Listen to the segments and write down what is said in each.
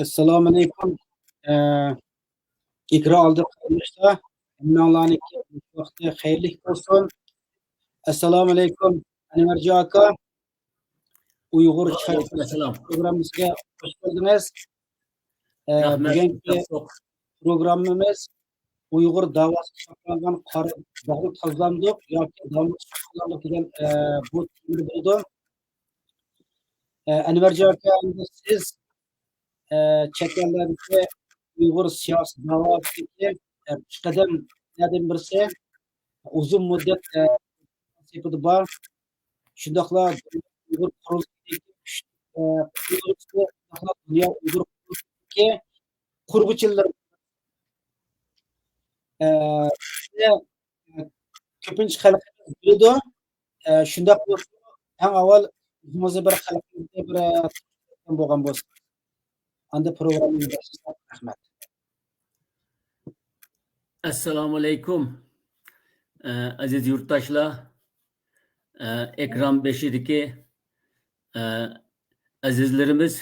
Assalomu alaykum. İkra aldık arkadaşlar. Allah'ın vakti hayırlı olsun. Assalomu alaykum. Anvarji aka. Uyg'ur Selam. programımızga hoş geldiniz. Rahmet. Bugünkü programımız Uyg'ur davası saqlangan qora dog'ni tozlandik yoki davlat saqlandik degan bu turda bo'ldi. Anvarji aka, siz chet ellardagi Uyg'ur siyosiy da'vosidagi qadamlardan birisi uzun muddat sepida bor. Shundoqla Uyg'ur dunyo Uyg'ur qurg'uchilar ko'pincha xalqimiz biladi. Shundoq bo'lsa, eng avval o'zimizni bir xalqimizga bir bo'lgan bo'lsa, anda programmamizga rahmat. Assalomu alaykum. Aziz yurtdoshlar, ekran beshidagi azizlarimiz,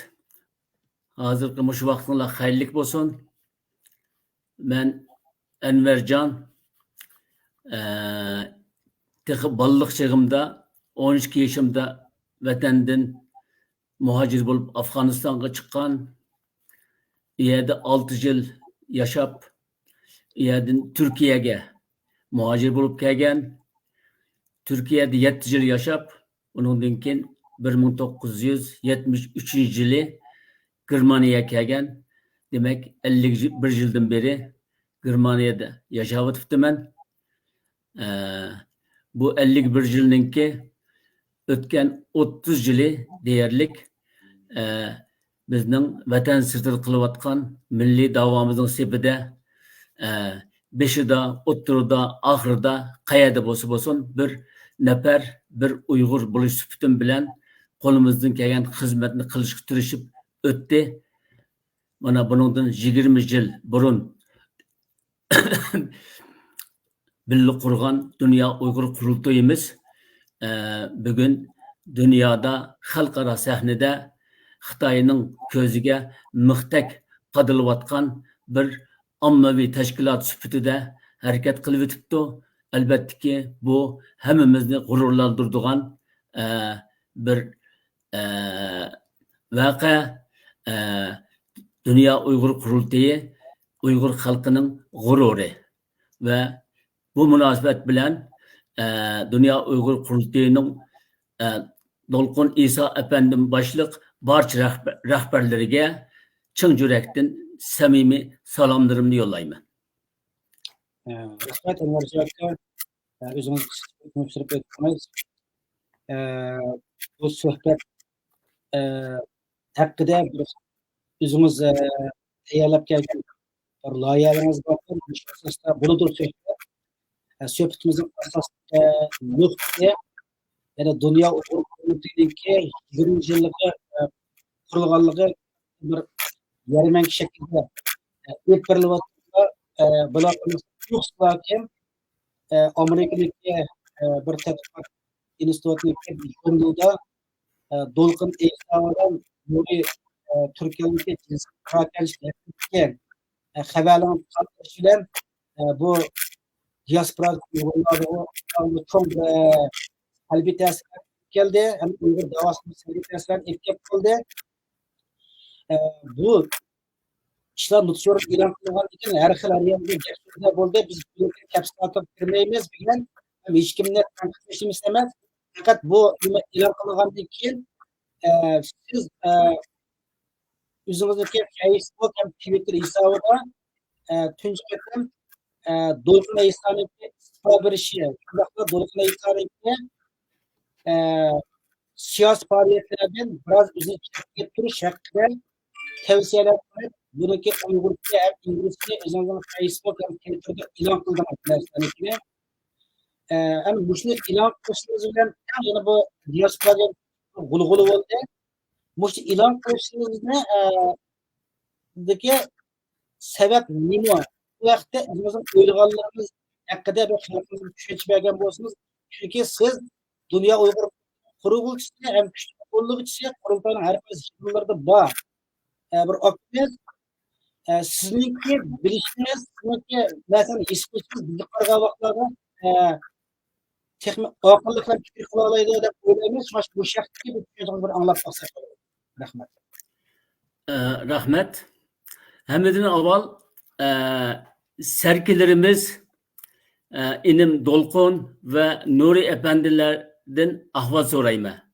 hozirgi mush vaqtinglar xayrli bo'lsin. Men Envercan, balliq chig'imda 12 yoshimda vatandan muhojir bo'lib Afg'onistonga chiqqan. U yerda 6 yil yashab, u yerdan Turkiyaga muhojir bo'lib kelgan. Turkiyada 7 yil yashab, undan keyin 1973-yili Germaniyaga kelgan. Demak, 51 yildan beri Germaniyada yashab o'tibman. Bu 51 yilninki o'tgan 30 yili deyarlik bizning vatan sirtir qilayotgan milliy davomizning sepida beshida, o'ttirida, oxirida qayerda bo'lsin bir nafar bir Uyg'ur bo'lish suhbatim bilan qo'limizdan kelgan xizmatni qilishga tirishib o'tdi. Mana buningdan 20 yil burun birga qurgan Dunyo Uyg'ur qurultoyimiz bugun dunyoda xalqaro sahnada Xitoyning ko'ziga mixtak qadilayotgan bir ommaviy tashkilot sifatida harakat qilib o'tibdi. Albattaki bu hammamizni g'ururlantiradigan bir voqea. Dunyo Uyg'ur qurultoyi Uyg'ur xalqining g'ururi va bu munosabat bilan Dunyo Uyg'ur qurultoyining Dolqun İsa efendim boshliq barcha rahbarlariga chin yurakdan samimiy salomlarimni yo'llayman. Rahmat Anvarji aka, o'zingiz tushuntirib o'tdingiz. Bu suhbat haqida bir o'zingiz tayyorlab kelgan bir loyihangiz bor. Shu asosda bo'ladir suhbat. Suhbatimizning asosiy nuqtai yana Dunyo Uyg'ur qurultoyiniki 20 yillik qurilganligi bir yarmanka shaklida ilk berilyapti. Bularimiz yo'qlarkim Amerikadagi bir tadqiqot institutining fondida Dolqun Eshitmadan Turkiyadagi jinsiy xabarlarni tarqatish bilan bu diaspora Uyg'urlarga çok salbiy ta'sir keldi. Ham Uyg'ur davosini salbiy ta'sir etgan bo'ldi. Bu ishlar nuqsor e'lon qilingan ekan, har xil ariyalar bo'ldi. Biz bunga kapslatib kirmaymiz bilan hech kimni tanqidlashimiz emas. Faqat bu e'lon qilingandan keyin siz o'zingizniki Facebook ham Twitter hisobida tunji qatam Dolqun Eshitmaga istiqbol berishi, shundaqla Dolqun Eshitmaga siyosiy faoliyatlardan biroz o'zini chiqarib turish haqida tavsiyalar qilib, buniki Uyg'urcha ham inglizcha o'zingizning Facebook ham Twitterda e'lon qilganlar. Ham shuni e'lon qilishingiz bilan yana bu diaspora g'ulg'uli bo'ldi. Shu e'lon qilishingizni dagi sabab nima? Bu vaqtda o'zimizning o'ylaganlarimiz haqida bir xalqimizni tushuntirib bergan bo'lsangiz, chunki siz Dunyo Uyg'ur qurultoyisi ham kuchli qo'llovchisi, qurultoyning har bir shakillarida bor. bir optimist. Sizniki bilishiniz, sizniki masalan his-qilishimiz bizni qaragan vaqtlarda texnik oqilliklar fikr qila oladi deb o'ylaymiz. Mana bu shaxsga bir so'zni bir anglab qolsak bo'ladi. Rahmat. Rahmet. Hemedin avval serkilerimiz inim Dolqun ve Nuri efendilerden ahval sorayma.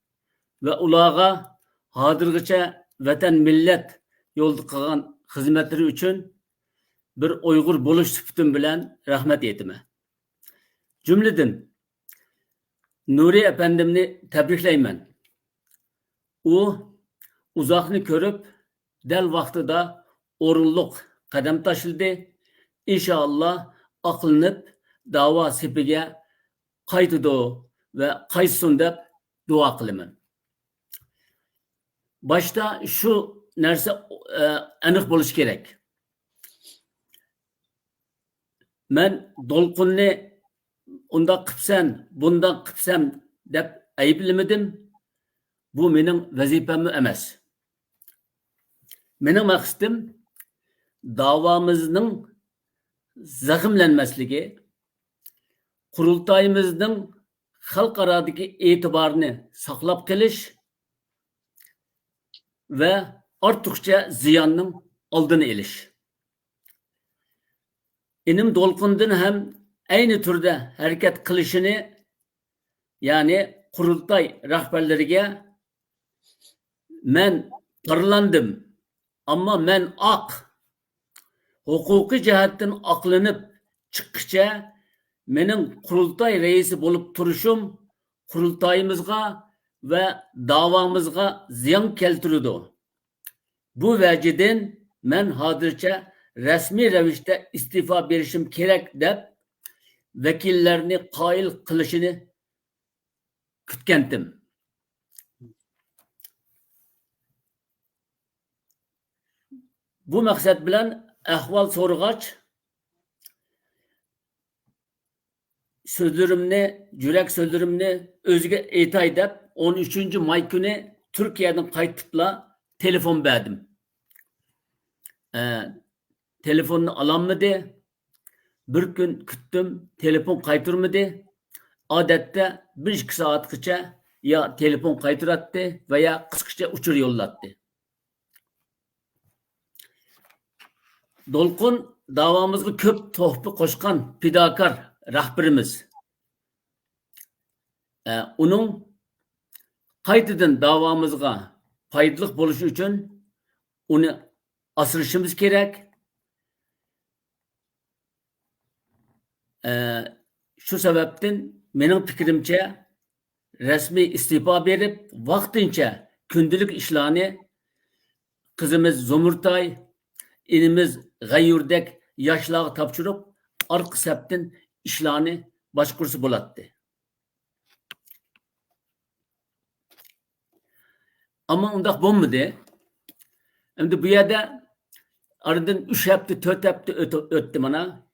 Ve ulağa hadırgıça vatan millet yolda kılgan hizmetleri için bir Uygur buluş süptüm bilen rahmet etime. Cümleden Nuri efendimni tebrikleymen. O uzakını görüp del vaxtida orunluq qadam taşıldı. İnşallah aqlanıp dava sepiga qaytidi ve qaytsin deb dua qilaman. Başta şu narsa aniq bo'lishi kerak. Men Dolqunni unda qilsan, bunda qilsam deb ayblamadim. Bu mening vazifam emas. Mening maqsadim davamızning zahimlanmasligi, qurultayimizning xalqarodagi e'tiborini saqlab qolish ve ortiqcha ziyonning oldini olish. Inim Dolqundan ham aynı türde hareket qilishini, yani qurultay rahbarlariga men qarlandim, ama men hukuki cihattan aqlanıp çıkışça mening qurultay reisi bulup turuşum qurultayımızga ve davamızga ziyan keltirdi. Bu veciden men hozircha resmi ravishda istifa berishim kerak deb vekillerini qoyil qilishini kutgandim. Bu maqsad bilan ahvol so'rg'ach so'zlarimni, yurak so'zlarimni o'ziga aytay deb 13 may kuni Turkiyadan qaytibla telefon berdim. Telefonni ololmadi. Bir kun kutdim, telefon qaytarmadi. Odatda 1-2 soatgacha ya telefon qaytaratdi va ya qisqacha uchur yo'llatdi. Dolqun davamızga köp tohpi qo'shgan fidokor rahbarimiz. Onun qaytadan davamızga foydali bo'lishi uchun uni asrashimiz kerak. Şu sebepten mening fikrimcha resmi istifa berib, vaqtincha kundalik ishlarni qizimiz Zumurtay, inimiz G'ayurdek yoshlarga topshirib, orqa sapdan ishlarni boshqursa bo'ladi. Ama undaq bo'lmadi. Endi bu yerda aradan 3 hafta, 4 hafta o'tdi mana.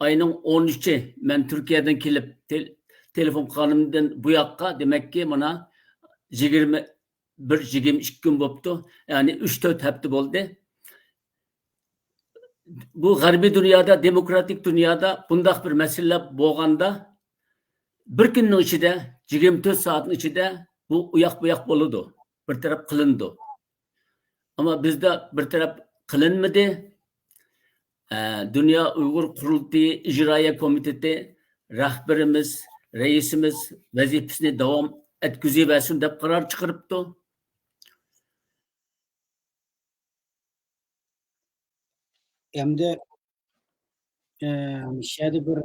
Ayının 13'i ben Türkiye'den kelip telefon kanımdan bu yakka demek ki bana 21-22 gün boptu. Yani 3-4 hafta oldu. Bu garbi dünyada, demokratik dünyada bundak bir mesele boğanda bir günün içinde, 24 saatin içinde bu uyak boludu. Bir taraf kılındı. Ama bizde bir taraf kılınmadı. Dünya Uygur Kurultayı İcraiye Komiteti rahberimiz, reisimiz vazifesini devam etkiziversin deb karar çıkarıptı. Endi şöyle bir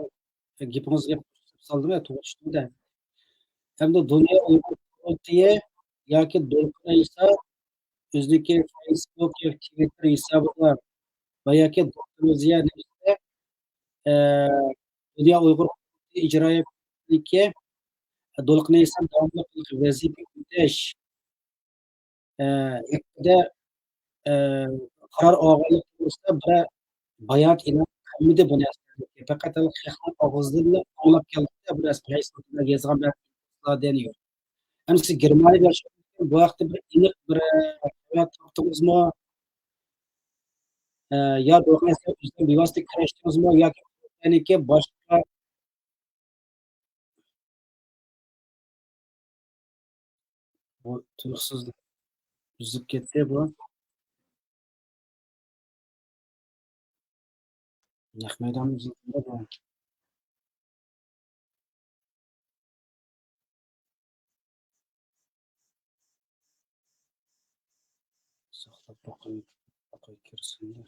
gapingizga soldim ya, to'g'ri da. Endi Dünya Uygur Kurultayı yoki Dolqun esa o'zidagi Facebook yoki Twitter hisobida va yoki Ziya Dünya Uygur İcraiye Komitetiga Dolqun esa davomli vazifa yuklash haqida qaror olganlik to'g'risida bir bayonot e'lon qilmadi bu narsani. Faqat xalq og'zidan anglab keldi bu narsani Facebookda yozgan bilan yo'q. Endi siz Germaniyada yashayotgan bu vaqtda bir aniq bir hayot topdingizmi? ya do'konsa o'zida bevosita kurashdingizmi yoki yaniki boshqa bu tuyuqsiz uzib ketdi bu. Naq maydon uzildi bu. Saqlab boqay kirsinlar.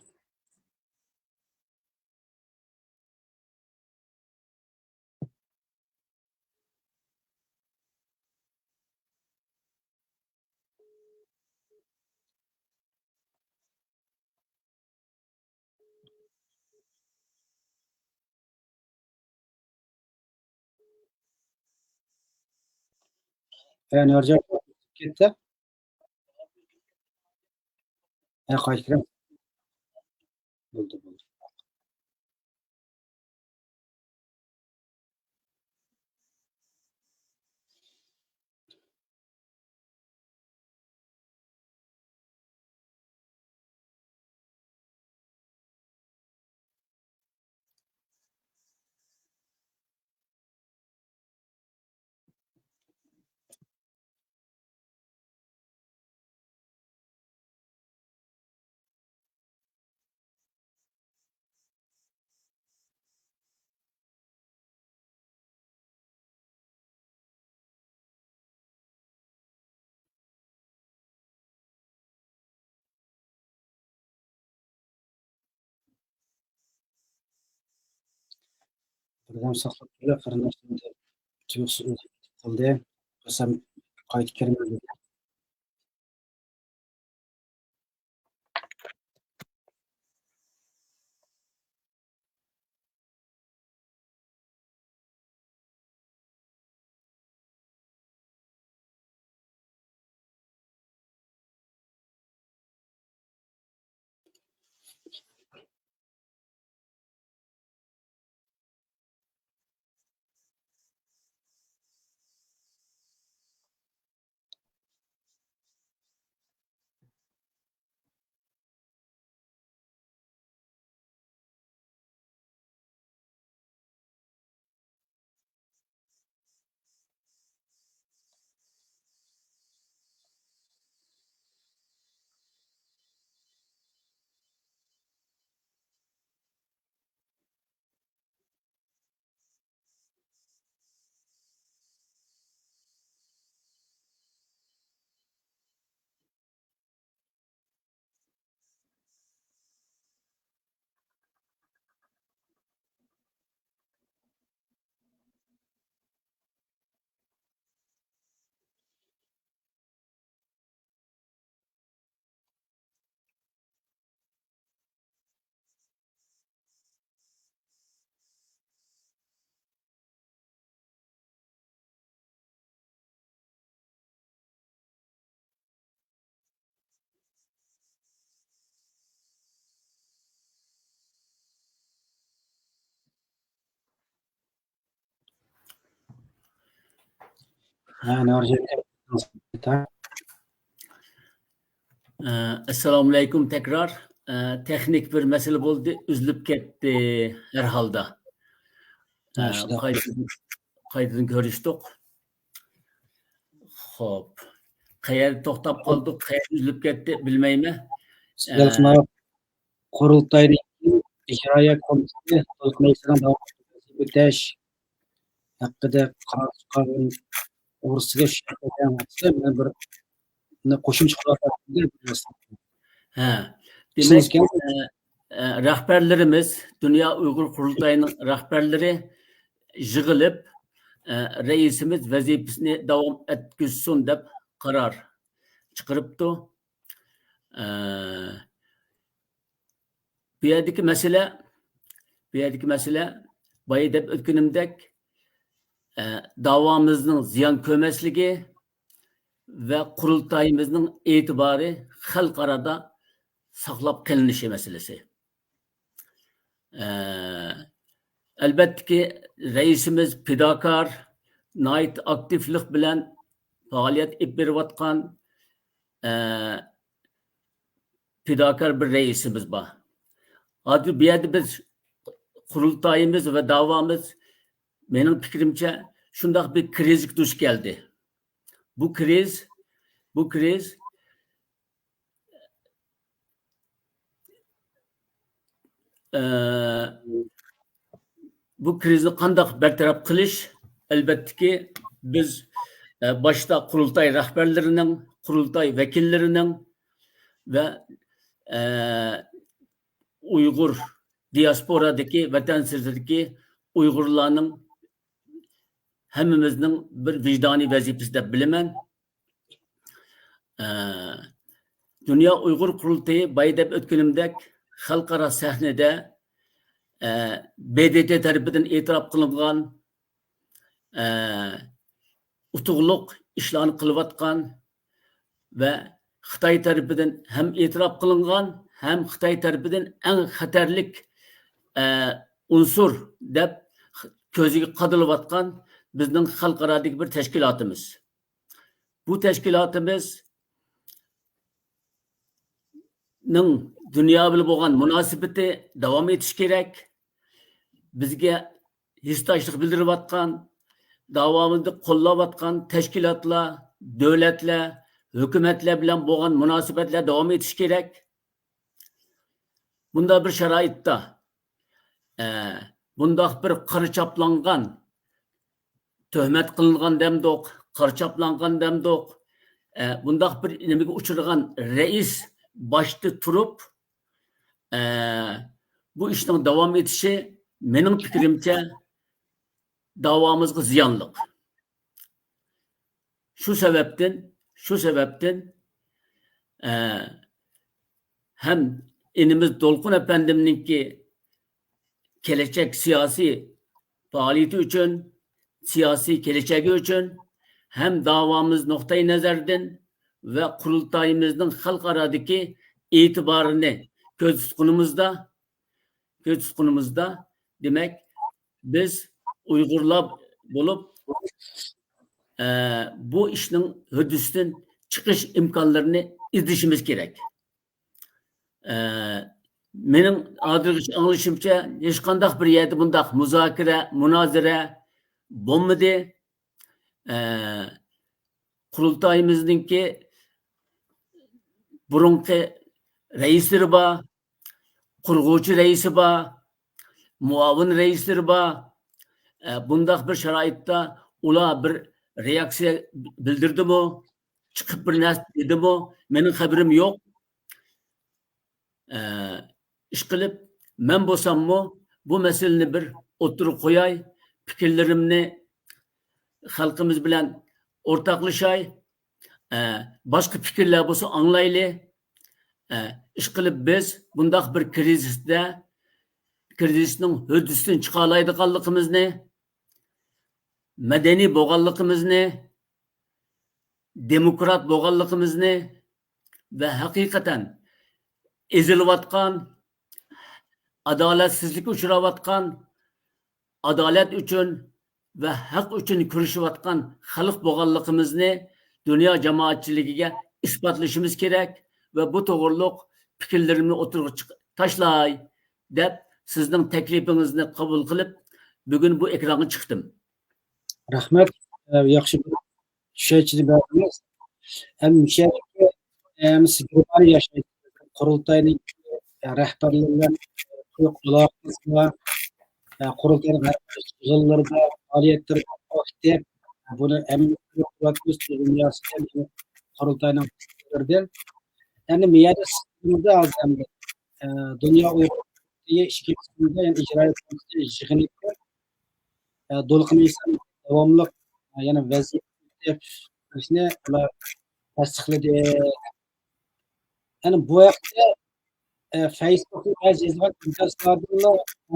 Yani orada ketdi. Qaytib kiram. Bo'ldi. Birdan saqlab turib qarindoshimni tuyuqsiz uzib qoldi. Qilsam qaytib kelmadi. Yani orada Assalomu alaykum tekrar. Texnik bir mesele bo'ldi, uzilib ketdi her halda. Qaytadan ko'rishdik. Xo'p. Qayerda to'xtab qoldik, qayerda uzilib ketdi bilmayman. Qurultayning ijroiya komiteti to'lqinlaydigan o'tash haqida qaror chiqargan o'rsiga men bir qo'shimcha qilyapman. Demek rahberlerimiz, Dünya Uygur Kurultayı'nın rahberleri yığılıp reisimiz vazifesini devam etkizsin deb karar çıkarıptı. Bu yerdeki mesele bayı deb ötkünümdek davamızın ziyan kömesligi ve kurultayımızın itibarı halkarada saqlab qilinishi meselesi. Elbette ki reisimiz fidakar, nait aktiflik bilen faaliyet yapayotgan fidakar bir reisimiz var. Hozir bu yerda biz qurultoyimiz va da'vomiz mening fikrimcha shundoq bir krizga duch keldi. Bu kriz bu krizni qandoq bartaraf qilish albattaki biz boshda qurultoy rahbarlarining, qurultoy vakillarining va Uyg'ur diasporadagi vatansizlardagi Uyg'urlarning hammamizning bir vijdoniy vazifasi deb bilaman. Dünya Uyg'ur qurultoyi boya deb o'tganimdek xalqaro sahnada BDT tarafidan e'tirof qilingan utuqliq ishlarni qilayotgan va Xitoy tarafidan ham e'tirof qilingan, ham Xitoy tarafidan eng xatarlik unsur deb ko'ziga qadirilayotgan bizning xalqarodagi bir tashkilotimiz. Bu tashkilotimiz dunyo bilan bo'lgan munosabati davom etishi kerak. Bizga hissdoshlik bildirayotgan, davomida qo'llayotgan tashkilotlar, davlatlar, hukumatlar bilan bo'lgan munosabatlar davom etishi kerak. Bunda bir sharoitda bundoq bir qirchaplangan, tuhmat qilingan demdoq, qirchaplangan demdoq, bundoq bir nimaga uchragan rais boshda turib bu ishning davom etishi mening fikrimcha davomimizga ziyonli. Shu sababdan hem inimiz Dolqun Efendim'ninki keləcək siyasi faaliyeti üçün, siyasi keləcəgi üçün hem davamız noktayı nazardan ve kurultayımızın xalqaradaki itibarını göz tutkunumuzda demek biz Uygurlar bulup bu işin hüdüsünden çıkış imkanlarını izleyişimiz gerek. Benim anlayışımca hiç qandaq bir yerde bundaq muzakere, münazara bo'lmadi. Qurultayimizningki burunqi reisleri bor, qurg'uvchi reisi bor, muavin reisleri bor. Bundaq bir sharoitda ular bir reaksiya bildirdimi, chiqib bir narsa dedimi, mening xabarim yo'q. İş qilib, men bo'lsammi bu masalani bir o'tirib qo'yay, fikrlarimni xalqimiz bilan o'rtoqlashay, boshqa fikrlar bo'lsa anglayli. İş qilib biz bundaq bir krizisning hududisidan chiqa oladiganligimizni, madaniy bo'lganligimizni, demokrat bo'lganligimizni va haqiqatan ezilayotgan, adolatsizlik uchrayotgan, adolat uchun va haq uchun kurashayotgan xalq bo'lganligimizni dunyo jamoatchiligiga isbotlashimiz kerak va bu to'g'riliq fikrlarimni o'tirg'a tashlay deb sizning taklifingizni qabul qilib bugun bu ekranga chiqdim. Rahmat, yaxshi tushunchani berdingiz. Siz global yashaysiz. Qurultayning rahbarlaridan quyuq aloqasi bor. Qurultayning yig'inlarida, faoliyatlarida aktiv. Buni hamma dunyosida qurultayning fikrlaridan. Yani miyada sistemida hozir dunyo Uyg'ur ishkilsida ijro etuvchi yig'inlikda Dolqun inson davomli yana vaziyatni ular tasdiqladi. Yani bu haqda Facebook'ta ba'zi yozgan imtiyozlarni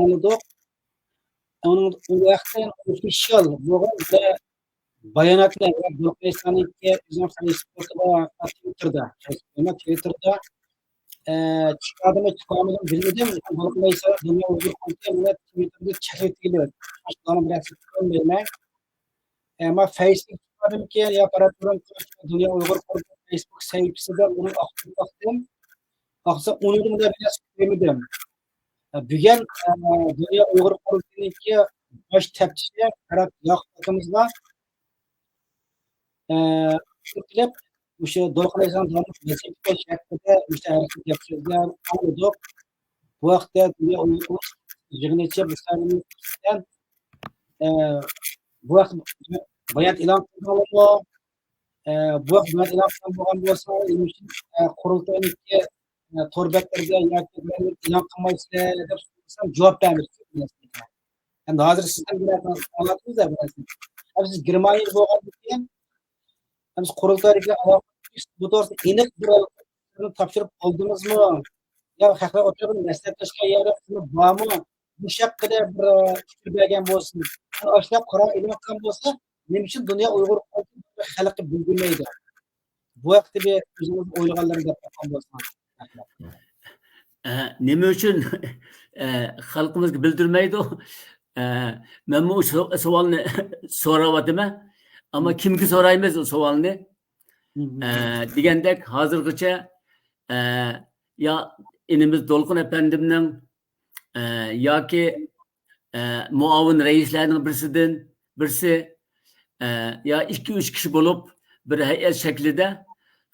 oldik. Onun bu haqda official bo'lgan bayonotlar va Dolqunga Facebook'da Twitter'da chiqadimi chiqamini bilmadim. Dolqunga dunyo Uyg'ur komiteti Twitter'da chaqirtilar. Boshqani bilmayman. Ama Facebook çıkarımki ya paraturan Dünya Uygur Komitesi Facebook sayfasında bunu aktif baktım. Aksa onu da biraz söylemedim. Bugun Dünya Uyg'ur qurultayidagi bosh taftishi Farhod Yoqub akamizga qilib o'sha Dolqin vazifa shaklida o'sha harakat yapishgan oldik. Bu vaqtda Dünya Uyg'ur yig'inicha bilan bu vaqt bayat e'lon qilinganlar bu vaqt bayat e'lon qilingan bo'lsa qurultaydagi to'rbatlarga yoki e'lon qilmaysizlar deb so'rasam javob bermaysiz. Endi hozir sizdan oladingizlar siz Germaniyada bo'lgandan keyin biz qurultayga bu to'g'risida aniq bir topshirib oldingizmi yo haqida o'tirib maslahatlashgan yeri bormi bu haqida bir fikr bergan bo'lsin ashlab qaror e'lon bo'lsa nima uchun Dünya Uyg'ur xalqi bildirmaydi bu vaqtda bir o'zingiz o'ylaganlaringiz gapirgan bo'lsangiz nima uchun xalqimizga bildirmaydi men bu savolni so'rayapman ama kimga so'raymiz o savolni degandek hozirgacha ya inimiz Dolqin efendimning yoki muavin reislarning birisi ya 2-3 kishi bo'lib bir hay'at shaklida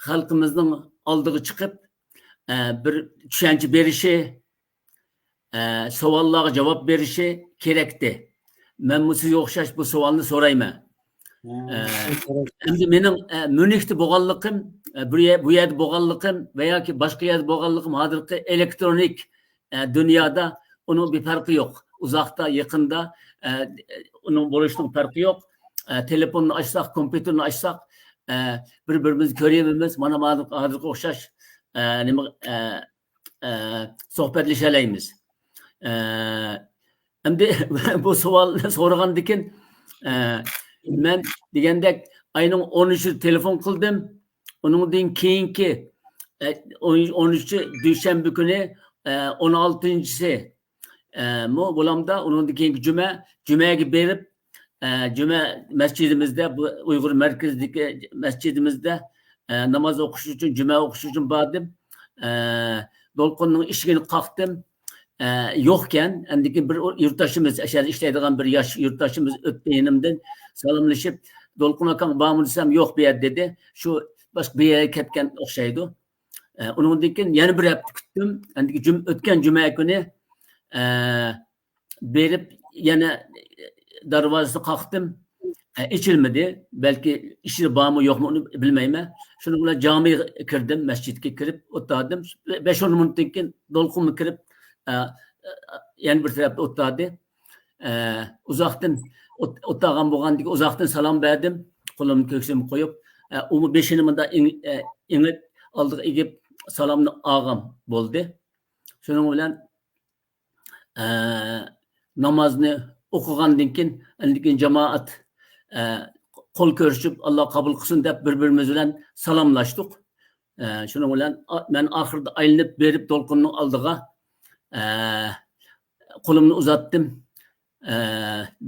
xalqimizning oldiga chiqib bir tushuncha berishi savollarga javob berishi kerakdi. Men sizga o'xshash bu savolni so'rayman. Endi mening Münihda bo'lganligim, bu yerda bo'lganligim va yoki boshqa yerda bo'lganligim hozirgi elektronik dunyoda uning bir farqi yo'q. Uzoqda, yaqinda uning bo'lishining farqi yo'q. Telefonni ochsak, kompyuterni ochsak, bir-birimizni ko'ryapmiz. Mana hozirga o'xshash nima suhbatlasha olamiz. Endi bu savolni so'ragandan keyin men degandek ayning 13 telefon qildim. Uningdan keyingi 13 dushanba kuni 16-si bo'lamda uningdan keyingi jumaga berib juma masjidimizda bu Uyg'ur markazidagi masjidimizda namoz o'qish uchun juma o'qish uchun bordim. Dolqinning eshigini qoqdim. Yo'qkan, endi bir yurtdoshimiz, ashada ishlaydigan bir yosh yurtdoshimiz o'tdi yanimdan salomlashib, Dolqin akam bormi desam, yo'q bu yer dedi. Shu boshqa bir yerga ketgan o'xshaydi. Undan keyin yana bir hafta kutdim. Endi o'tgan juma kuni berib yana darvozasini qoqdim. Ichilmadi. Balki ishi bormi yo'qmi uni bilmayman. Shuni bilan jamiga kirdim, masjidga kirib o'tirdim. 5-10 minutdan keyin Dolqinmi kirib yana bir tarafda o'tirdi. Uzoqdan o'tirgan bo'lgandek uzoqdan salom berdim. Qo'limni ko'ksimga qo'yib, u beshinimda ingib oldiga egib salomni olgan bo'ldi. Shuning bilan namozni o'qigandan keyin endi jamoat qo'l ko'rishib Alloh qabul qilsin deb bir-birimiz bilan salomlashdik. Shuning bilan men oxirida aylanib berib Dolqinning oldiga qo'limni uzatdim.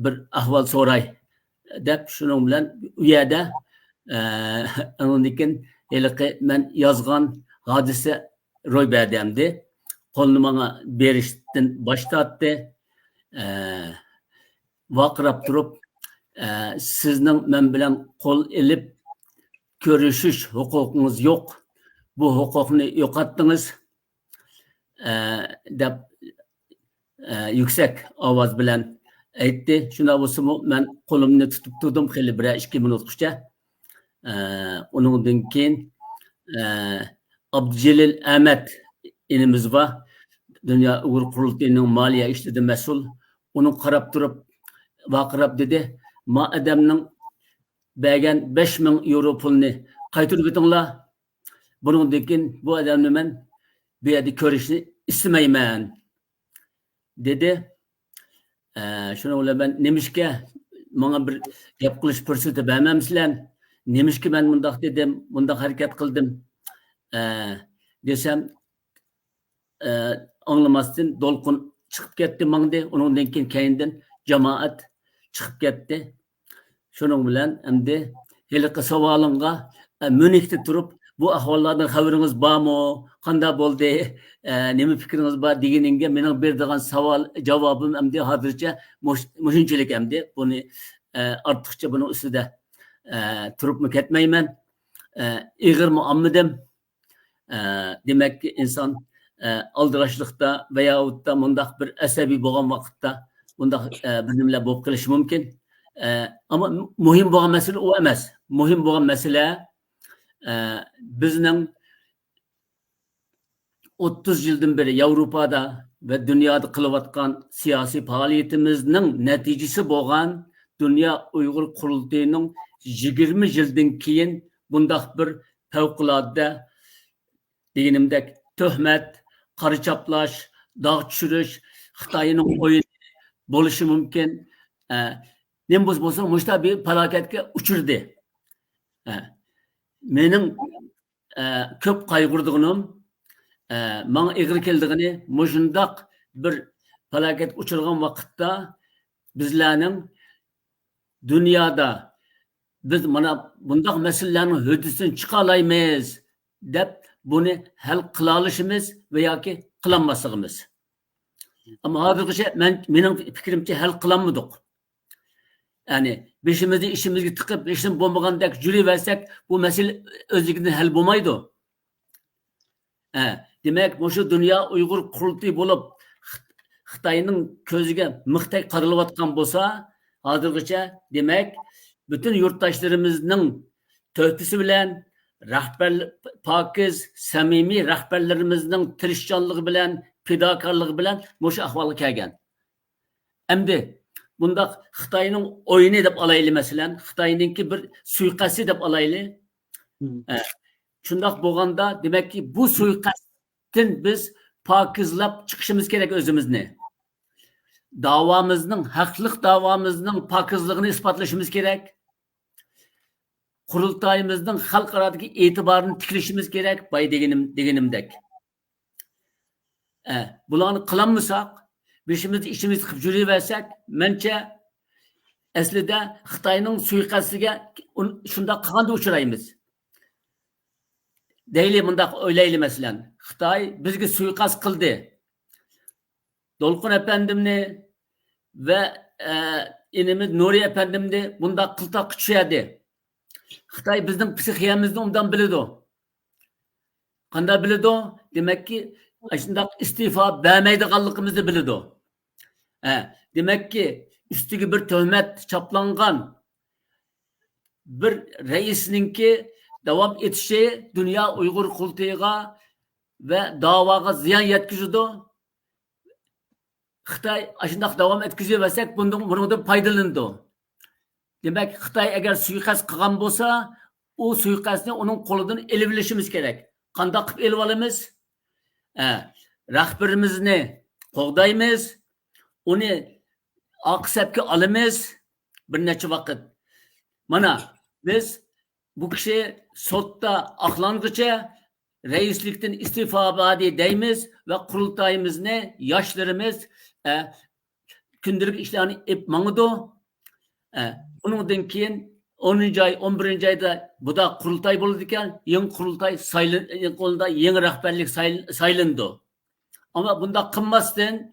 Bir ahvol so'ray deb shuning bilan u yerda undan keyin men yozgan hodisa ro'y berdi endi. Qo'lni menga berishdan bosh tortdi. Vaqirab turib sizning men bilan qo'l ilib ko'rishish huquqingiz yo'q. Bu huquqni yo'qotdingiz deb yuksak ovoz bilan aytdi. Shunda bo'lsa men qo'limni tutib turdim xeyli 1-2 minutgacha. Undan keyin Abdujelil Ahmad inimiz va Dünya Uyg'ur qurultayining moliya ishlari mas'ul. Uni qarab turib vaqirab dedi, "Ma adamning bergan 5000 euro pulni qaytarib betinglar. Bundan keyin bu odamni men bu yerda ko'rishni istamayman" dedi. Shuni bilan men nemishga menga bir gap qilish fursati bermamsizlar? Nemishga men bundoq dedim, bundoq harakat qildim desam anglamasdan Dolqin chiqib ketdi mangdi. Undan keyin keyindan jamoat chiqib ketdi. Shuning bilan endi haliqi savolimga Münihda turib bu ahvollardan xabarınız bormi? Qanday bo'ldi? Nima fikringiz bor deganingga mening beradigan savol javobim endi hozircha mushunchalik endi buni ortiqcha buni ustida turibmi ketmayman. Ig'irmi olmadim. Demak ki inson aldirashlikda veya da mundaq bir asabiy bo'lgan vaqtda bundaq bir nimalar bo'lib qolishi mumkin. Ama muhim bo'lgan masala o emas. Muhim bo'lgan masala bizning 30 yıldan beri Avrupa'da ve dünyada qilayotgan siyasi faaliyetimizning natijasi bo'lgan Dünya Uyghur Qurultayıning 20 yıldan keyin bundaq bir favqulodda deganimdek tuhmat, qora chaplash, dog' tushirish, Xitoyning o'yini bo'lishi mumkin. Nem bo'lsa mushta bir falokatga uchirdi. Mening ko'p qayg'urdig'im bana ig'ir keldig'ini mushundaq bir falokat uchirgan vaqtda bizlarning dunyoda biz mana bundaq masalalarning hududisidan chiqa olamiz deb buni hal qila olishimiz va yoki qilolmasligimiz. Ama hozirgacha mening fikrimcha hal qilolmadik. Yani beşimizni işimizga tiqib, hechim bo'lmagandek yuraversak, bu masala o'zligidan hal bo'lmaydi. Demek şu Dünya Uyghur Qurultayı bo'lib Xitoyning ko'ziga mixday qaralayotgan bo'lsa, hozirgacha demek bütün yurtdoshlarımızning töhfisi bilan rahbar pokiz, samimiy rahbarlarimizning tirishchanligi bilan, fidokorligi bilan shu ahvolga kelgan. Endi bundaq Xitoyning o'yini deb olayli masalan, Xitoyningki bir suiqasdi deb olayli. Shundoq bo'lganda, demakki bu suiqasddan biz pokizlab chiqishimiz kerak o'zimizni. Davomizning, haqliq davomizning pokizligini isbotlashimiz kerak. Qurultayimizning xalqarodagi e'tiborini tiklashimiz kerak, boy deganimdek. Bularni qilolmasak, beşimiz işimiz qilib yuraversak, mencha aslida Xitoyning suiqasdiga shunda qanday uchraymiz? Deyli bundaq o'ylayli masalan. Xitoy bizga suiqasd qildi. Dolqun efendimni ve inimiz Nuri efendimni bundaq qiltoq kuchaydi. Xitoy bizning psixiyamizni undan biladi. Qanday biladi? Demak ki shundaq istifa bermaydiganligimizni biladi. Demek ki üstüge bir töhmet çaplangan bir reisninki devam etişi Dünya Uyghur Qurultayıga ve davaga ziyan yetkizdi. Xitoy shundoq devam etkizaversek bundan foydalanadi. Demek Xitoy agar suiqasd qilgan bo'lsa, u suiqasdni uning qo'lidan elib olishimiz kerak. Qanday qilib elib olamiz? Rahbarimizni qo'g'daymiz. Onu aqsabga olamiz bir necha vaqt. Mana biz bu kishi sotda aqlanguncha reislikdan istifa berdi deymiz ve qurultayimizni yoshlarimiz kundalik ishlarni ep mangdi. Undan keyin 10. ay 11. ayda bu da qurultay bo'ldi ekan, yangi qurultay qo'lida yangi rahbarlik saylandi. Ama bunda qilmasdan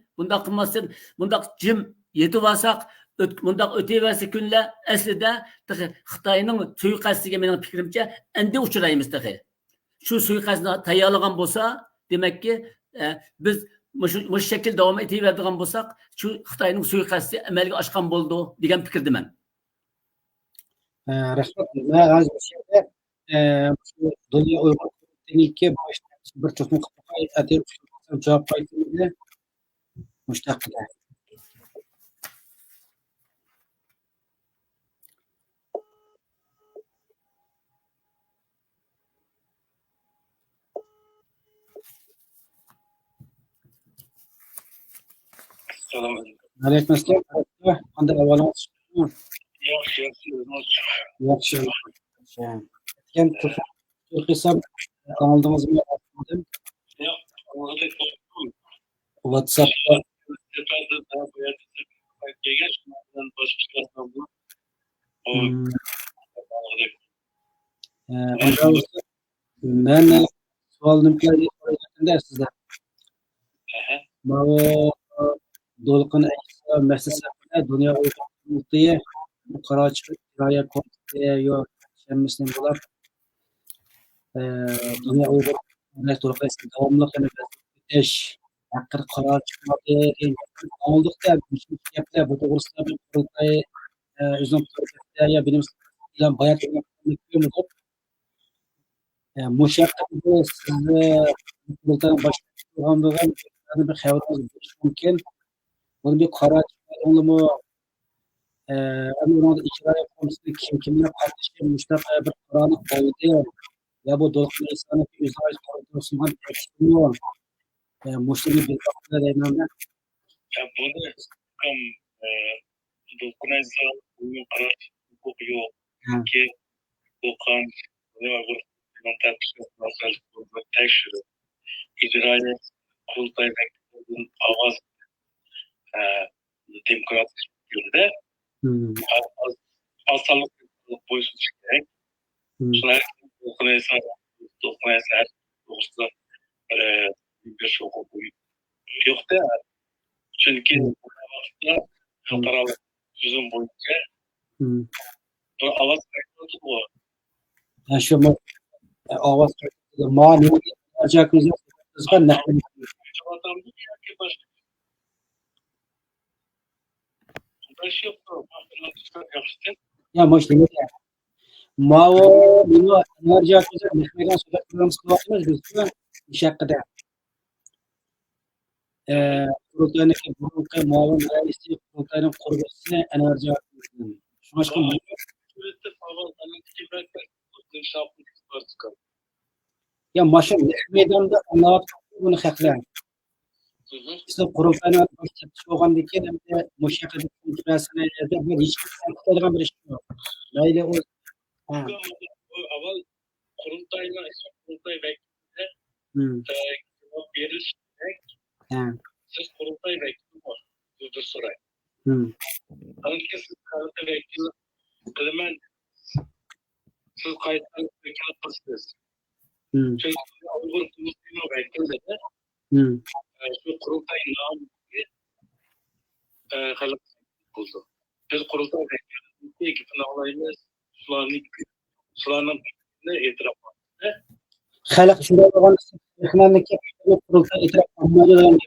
bundaq jim yetib olsak, bundaq o'taversa kunlar aslida Xitoyning suiqasdiga mening fikrimcha endi uchraymiz tahi. Shu suiqasdni tayyorlagan bo'lsa, demakki biz bu shakl davom etaveradigan bo'lsak, shu Xitoyning suiqasdi amalga oshgan bo'ldi degan fikrdaman. Rahmat. Men hozir bu yerda Dünya Uyghur Qurultayiniki bir cho'qni qilib javob qaytardi. Mushtaqida. Aleyküm selam. Qanday ahvolingiz? Yaxshi. Ekan hisob kanalingizga yo'qotdim. WhatsAppda Men sualım keldi sizden. Mavo Dolqin Aysa müessesesinde Dünya Uyghur Kurultayı Karachi Raya Komitesi yok şemmisinin bular Dünya Uyghur Kurultayı devamlı eş hakkı karar çıkmadı. Aldık da bir şey yaptı. Bu doğrusu bir kurultayı özüm kurultayı ya benim ilan bayat yapıyorum. Muşakkatı sizi kurultayın başkanlığından bir haberiniz mümkün. Bunu bir karar çıkarıldı mı? Onun icra konusunda kimler kardeşim Mustafa bir Kur'an'ı koydu. Ya bu Dolkun İsa'nın üzerine koyduğundan eksiliyor. Muslimi bir bakımda değinenler. Ya bunu kam Dolkun İsa bunu karar kokuyor ki Dolkun ne var bu tartışması nasıl bu tekşürü icraya kurultay bekliyorsun avaz demokratik yönde asallık boyusu çıkacak. Şunlar Dolkun İsa doğrusu bir şey yok da çünkü bu vakıtta halkaralık yüzün boyunca avaz kayıtladı bu. Yani şu avaz kayıtladı. Mani acayip güzel. Kızgan ne? Çavatandı ki başka bir şey yok. Ya maşallah. Mao bunu acayip güzel. Mehmet'in sözlerimiz kullanıyoruz biz. Bir şekilde. Kurultayındaki Buruk'a muavin reisi kurultayının kurulmasına enerji aktarıyor. Şu başka mı? Ya maşallah meydanda anlatıp bunu haklar. İşte kurultayına başlatmış olan bir kere de müşakkatı kontrasına yerde bir hiç kurultaydan bir şey yok. Böyle o Aval kurultayla kurultay vekilinde cevap verilişinde siz kurultay vekili var. Durdur soray. Hangi siz kurultay vekili kılmen siz kayıtlı vekili kılsınız. Çünkü Uygur kurultayına vekili de şu kurultay namı halık oldu. Biz kurultay vekili iki olayımız Sulanın ne itiraf var? halk şurada olan hükümendeki kurultay itiraf olmalı.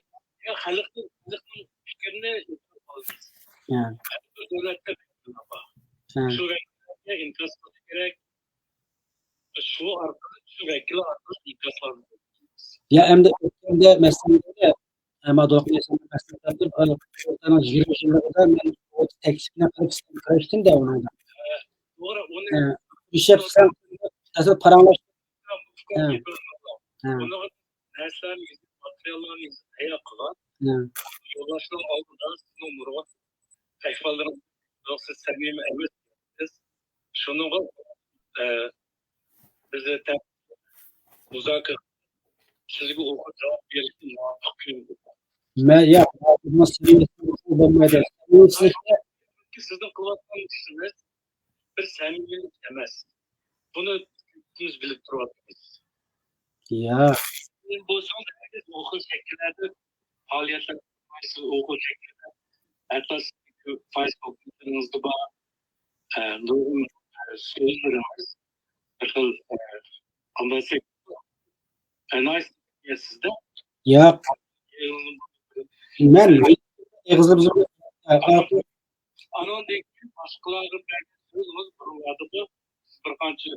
Ya halkın fikrini itiraf alacağız. Yani. Devlette şu vekillerine inkaz gerek. Şu arkadaş, şu vekili arkadaş inkaz alacağız. Ya hem de meselede ama dokun insanlar meselede böyle kurultayın 20 yılda kadar ben o eksikliğine karıştım da ona. Doğru, onu bir şey sen nasıl paranlaştın? Onu derslerini izleyip, materyallerini izleyip, yapılan, yoldaşlar aldılar, numara, tekfaların yoksa samimi evet biz şunu bize uzak sizge oku cevap verirsin muhakkak Ya nasıl bir olmadı? sizin kulaklarınız bir samimilik emez. Bunu düz bilip durabiliriz. Ya. Bu son okul şekillerde faaliyetler okul şekillerde hatta Facebook'unuzda doğru sözlerimiz bakıl anlaşık analiz sizde Ya ben yazılımcı anon değil başkalarının belki sözümüz kurumlarda bu bir kançı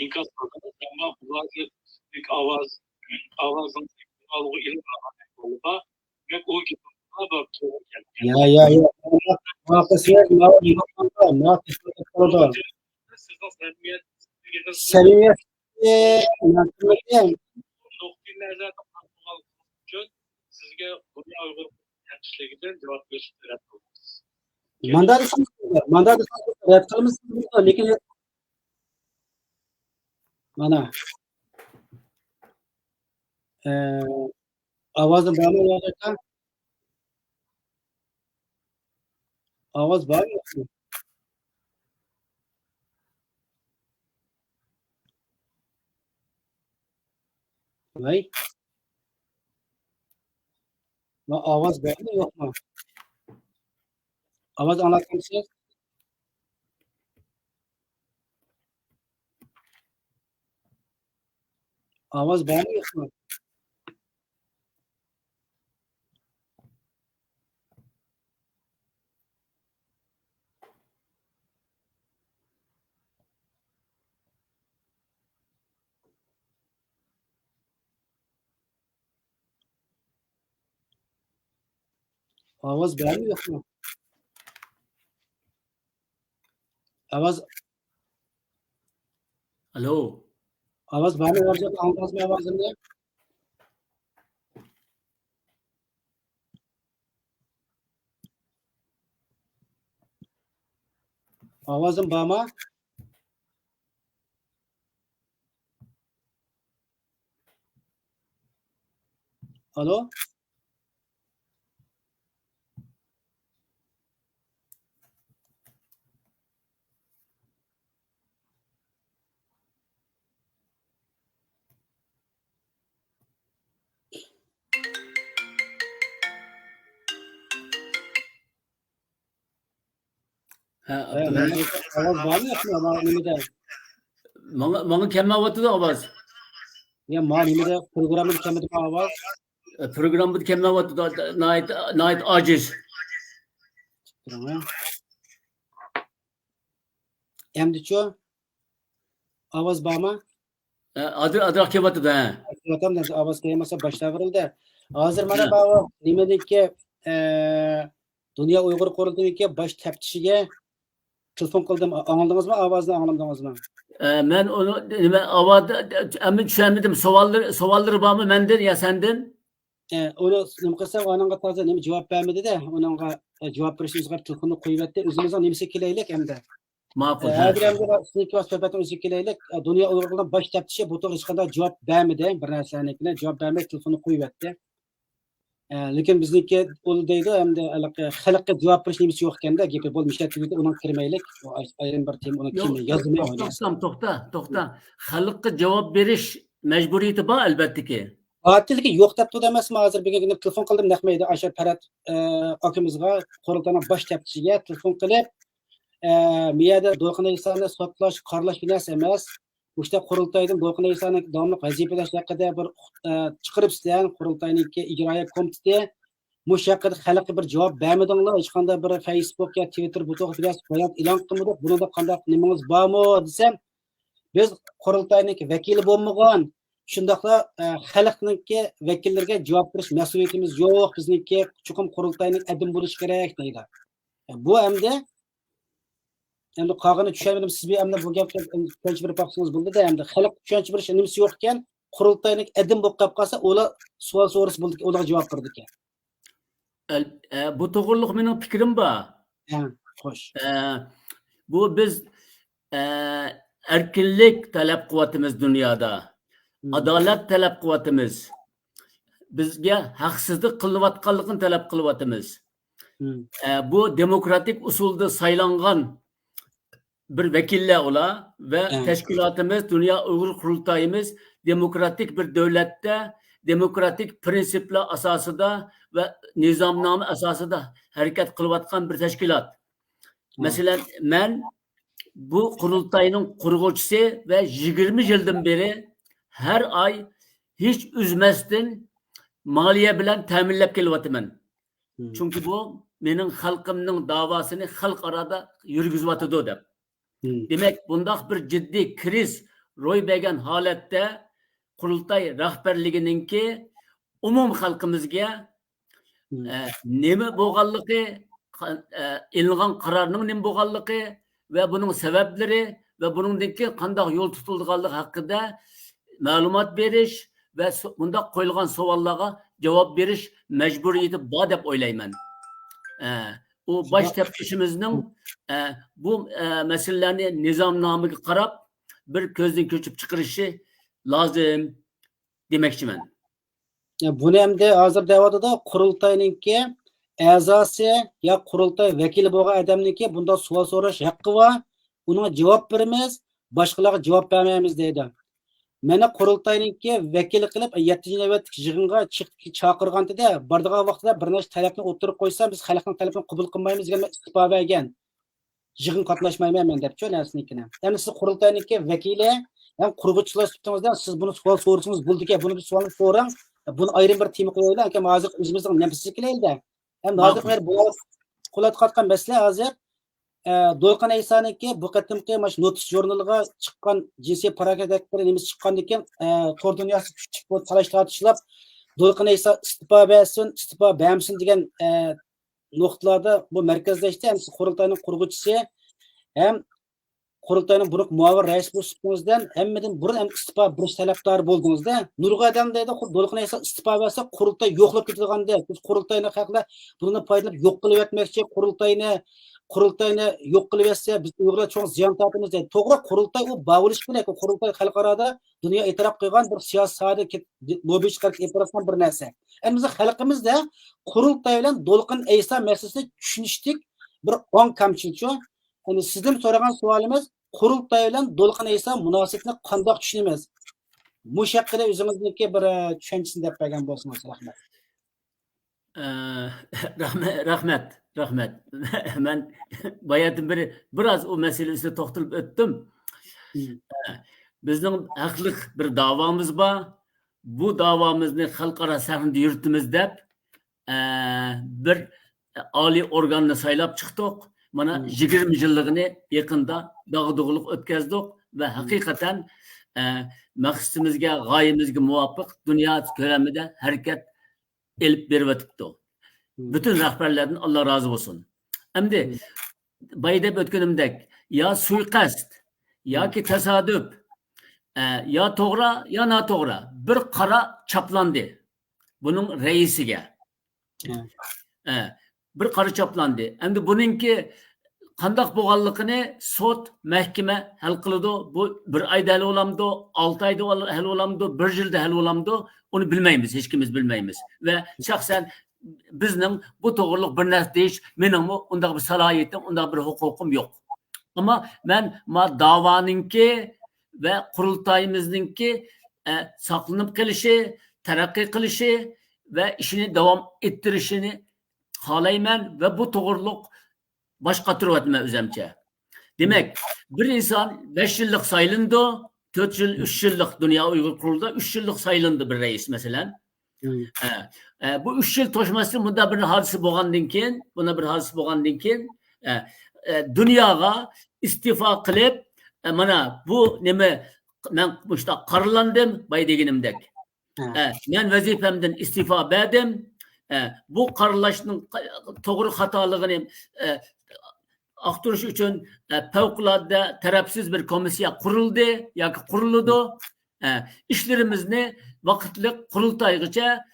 inkaz programı ama bazı büyük avazın algı ilim olma ve o gibi ya muhafaziyet muhafaziyet samimiyet sizge Dünya Uygur Temsilciliğinden cevap veriştiren mandat red kılmışsınız lekin mana avazı bağlı olacak avaz bağlı Vay. Ma ovoz bormi yo'qmi? Ovoz anglatyapsiz? Ovoz bormi yo'qmi? Ovoz bormi yo'qmi? Ovoz Alo. ovoz bormi? Anglaysizmi ovozimni? Ovozim bormi? Alo? Ha, Ovoz bormi yo'qmi? Mana nimada? Bana kelmeyotdu ovoz. Ya mana nimada programmani kamida ovoz? Programda kelmeyotdu. Nait aciz. Tamam. Endi-chu? Ovoz bormi? Adı kelmeyotdu da. Aytyapman, ovoz kelmasa boshlaverildi. Hozir mana bu nimadagi Dünya Uyg'ur qurultayidagi bosh taftishiga telefon qildim. Angladingizmi? Ovozni angladingizmi? Ben onu avada emin düşenmedim. Sovalları var mı menden ya senden? Uni nima qilsa, onunga toza nima javob bermadi-da, onunga javob berishimizga telefonni qo'yibdi. O'zimizga nimasi kelaylik endi. Ma'qul. Hozir endi sizniki suhbatni o'zi kelaylik. Dünya Uyg'urlardan bosh taftishi bu to'g'ri hech qanday javob bermadi. Bir narsanikini javob bermay telefonni qo'yibdi. Lekin bizniki ul deydi, endi xalqqa javob berish nimasi yo'q ekanda, gapi bo'lmayapti, uni kirmaylik. O ayrim bir tema uni kim yozmay o'ynaydi. To'xta. Xalqqa javob berish majburiyati bor albatta ki. Tilki yo'q deb turdi emasmi? Hozir bugun telefon qildim naqmaydi Ashar Parat akimizga, qurultayning bosh taftishiga telefon qilib, miyada Do'qin Isoni sotlash, qarlash narsa emas. O'sha qurultaydan Do'qin Isoni davomli vazifalash haqida bir chiqaribsizlar, qurultayniki ijroiya komiteti. Mush haqida xalqqa bir javob bermadinglar, hech qanday bir Facebook ya Twitter bu to'g'risida bayonot e'lon qilmadik. Bunda qanday nimangiz bormi desam, biz qurultayniki vakili bo'lmagan, shundaqla xalqniki vakillariga javob berish mas'uliyatimiz yo'q, bizniki chuqur qurultayning adim bo'lishi kerak deydi. Bu hamda endi qog'ini tushunmadim, siz hamda bu gapga tushuncha berib qo'ysangiz bo'ldi-da, hamda xalq tushuncha berish nimasi yo'q ekan, qurultayning adim bo'lib qolib qolsa, ular savol so'rasa bo'ldi, ularga javob berdi ekan. Bu to'g'riliq mening fikrim bor. Ha, xo'sh. Bu biz erkinlik talab qilyapmiz dunyoda. Adolat talab qilyapmiz. Bizga haqsizlik qilinayotganligini talab qilyapmiz. Bu demokratik usulda saylangan bir vakillar ular ve teşkilatımız, Dünya Uyghur Kurultayımız demokratik bir devlette, demokratik prensipler asasında ve nizamname asasında hareket kılıvatkan bir teşkilat. Mesela ben bu kurultayının kurgucusu ve 20 yıldan beri her ay hiç üzmezden maliye bilen teminlep geliyotimen. Çünkü bu benim halkımın davasını halk arada yürgüzüvatıdı dep. Demek bundaq bir ciddi kriz ro'y bergan holatda qurultay rahbarligininki umum xalqimizga nima bo'lganligi, ilingan qarorning nima bo'lganligi va buning sabablari va buningdagi qanday yo'l tutilganligi haqida ma'lumot berish va bunda qo'yilgan savollarga javob berish majburiyati bor deb o'ylayman. O baş teftişimizin bu meselelerini nizamnamıga qarab bir ko'zdan ko'chib chiqarishi lozim demoqchiman. Buni hamda hozir davodida qurultayninki a'zosi ya qurultay vakili bo'lgan odamniki bunda savol so'rash haqqi va unga javob beramiz, boshqalarga javob bermaymiz deydi. meni qurultayninki vakili qilib 7-ci navbatdagi yig'inga chaqirganda bardigan vaqtida bir nechta talabni o'tirib qo'ysam biz xalqning talabini qabul qilmaymiz degan istifa bergan. Yig'in qatnashmayman men debchi narsanikini. Endi siz qurultayninki vakili ham qurg'uvchilar sifatingizdan siz buni savol so'rasangiz bo'ldi ekan, buni bir savolni so'rang. Buni ayrim bir tema qo'yaylik, agar hozir o'zimizning nafsimiz kelaydi. Ham hozir men bu qo'latayotgan masala hozir Do'lqin Aysaniki bu qatimki mana shu Notice jurnaliga chiqqan jinsiy parakatliklar nima chiqqandan keyin tor dunyosi kuchli bo'lib talash tortishlab Do'lqin Aysa istifa bersin, istifa bermasin degan nuqtalarda bu markazlashdi. Ham qurultayning qurg'uvchisi ham qurultayning buruq muavir rais bo'lishingizdan hammadan burun ham istifa berish talabdori bo'ldingizda. Nurg'adam deydi, Do'lqin Aysa istifa bersa qurultay yo'qlab ketganda, biz qurultayni haqida buni foydalanib yo'q qilib etmoqchi, qurultayni yo'q qilib etsa biz Uyg'urlar cho'ng ziyon tortamiz deydi. To'g'ri, qurultay u bo'lish kerak. Qurultay xalqaroda dunyo e'tirof qilgan bir siyosiy sohada lobbichilar e'tirofdan bir narsa. Endi biz xalqimizda qurultay bilan Do'lqin Aysa masalasini tushunishdik bir ong kamchilik. Endi sizdan so'ragan savolimiz qurultay bilan Do'lqin Aysa munosabatini qanday tushunamiz? Bu haqida o'zingizniki bir tushunchisini deb bergan bo'lsangiz rahmat. Rahmat. Ben bayatın beri biraz o meselesine toxtalib öttüm. Bizning haqliq bir davamız var. Bu davamızı xalqaro sahnada yuritimiz deb bir oliy organni saylab chiqdik. Mana 20 yilligini yaqinda dag'dug'liq o'tkazdik va haqiqatan maqsadimizga, g'oyamizga muvofiq dunyo ko'lamida harakat elib berib o'tibdi. Bütün rahbarlardan Allah razı olsun. Endi bayda o'tganimdek ya suiqasd yoki tasodif ya to'g'ri ya noto'g'ri bir qara chaplandi buning raisiga. Bir qara chaplandi. Endi buningki qandaq bo'lganligini sud, mahkama hal qiladi. Bu bir oyda hal bo'lamdi, 6 oyda hal bo'lamdi, 1 yilda hal bo'lamdi, uni bilmaymiz, hech kimimiz bilmaymiz. Va shaxsan bizning bu to'g'riliq bir narsa deyish, mening undaq bir salohiyatim, undaq bir huquqim yo'q. Ammo men da'voninki va qurultayimizninki saqlanib qolishi, taraqqiy qilishi va ishini davom ettirishini xohlayman va bu to'g'riliq boshqa turyapman o'zimcha. Demak, bir inson 5 yillik saylandi, 4 yil, 3 yillik Dunyo Uyg'ur qurulda 3 yillik saylandi bir rais masalan. Bu 3 yil to'shmasdan bunda bir hodisa bo'lgandan keyin, dunyoga istifa qilib, mana bu nima men bushda qaralandim bay deganimdek. Men vazifamdan istifa berdim. Bu qaralashning to'g'ri xatoligini aqtirish uchun favqulodda tarafsiz bir komissiya qurildi yoki quriladi. İşlerimizni vaqtli qurultaygacha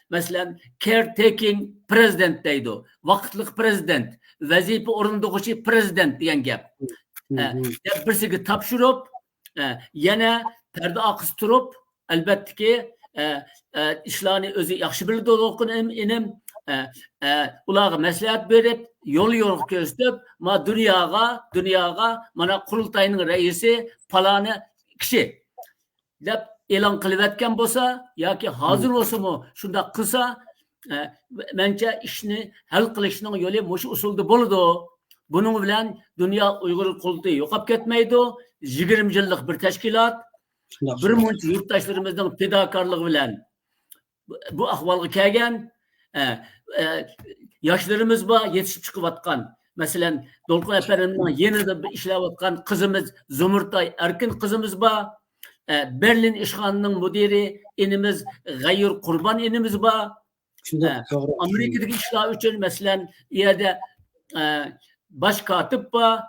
masalan caretaking president deydi. Vaqtli prezident, vazifa o'rindag'uchi prezident degan gap. Birsiga topshirib, yana parda oqis turib, albattaki ishlarni o'zi yaxshi biladi o'qinim, ularga maslahat berib, yo'l ko'rsatib, dunyoga mana qurultayning raisi faloni kishi deb e'lon qilayotgan bo'lsa yoki hozir bo'lsa-mu shunda qilsa, mencha ishni hal qilishning yo'li shu usulda bo'ladi. Buning bilan Dunyo Uyg'ur qurultayi yo'qolib ketmaydi. 20 yillik bir tashkilot, bir muncha yurtdoshlarimizning fidokorligi bilan bu ahvolga kelgan. Yoshlarimiz bor, yetishib chiqayotgan. Masalan, Do'lqin aparimning yanada ishlayotgan qizimiz Zumurtay Erkin qizimiz bor. Berlin ishxonining mudiri inimiz G'ayur Qurbon inimiz bor. Amerikadagi ishlar uchun masalan yerda bosh kotib bor.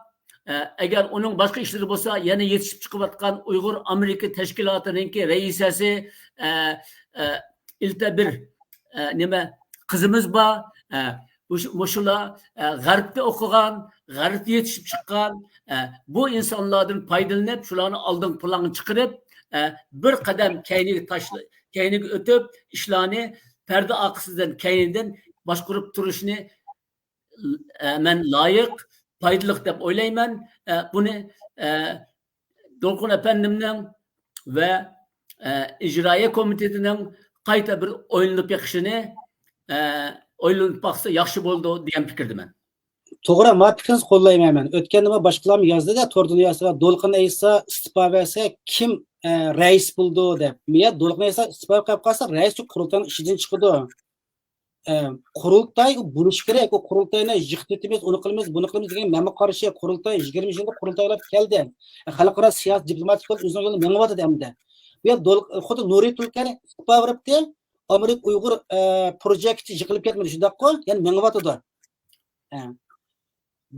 Agar uning boshqa ishlari bo'lsa, yana yetishib chiqayotgan Uyg'ur Amerika tashkilotininki raisasi ilta bir nima qizimiz bor. Shular g'arbda o'qigan, g'arbda yetishib chiqqan, bu insonlardan foydalanib, shularni oldin planga chiqarib, bir qadam keyniga o'tib, ishlarni parda orqasidan keynidan boshqarib turishni men loyiq, foydali deb o'ylayman. Buni Do'lqin apandimning ve icraiye komitetining qayta bir o'ylanib yiqishini o'ylanib baksa yaxshi bo'ldi degan fikrdaman. To'g'ri, men fikringizni qo'llayman men. O'tganda nima boshqalar yozdi-da, Tor dunyosida Do'lqin Ayso istifa bersa kim rais bo'ldi deb. Men Do'lqin Ayso istifa qilib qolsa, rais qurultayning ishidan chiqadi. Qurultay bo'lish kerak. O qurultayni yig'itimiz, uni qilamiz, buni qilamiz degan menga qarshi qurultay 20 yilda qurultaylab keldi. Xalqaro siyosiy diplomatik yo'l o'zining yo'lini menga endi. Bu xuddi Nuriy Tulkani istifa beribdi. Amerika Uyg'ur projekti yiqilib ketmadi shundaqmi? Ya'ni menga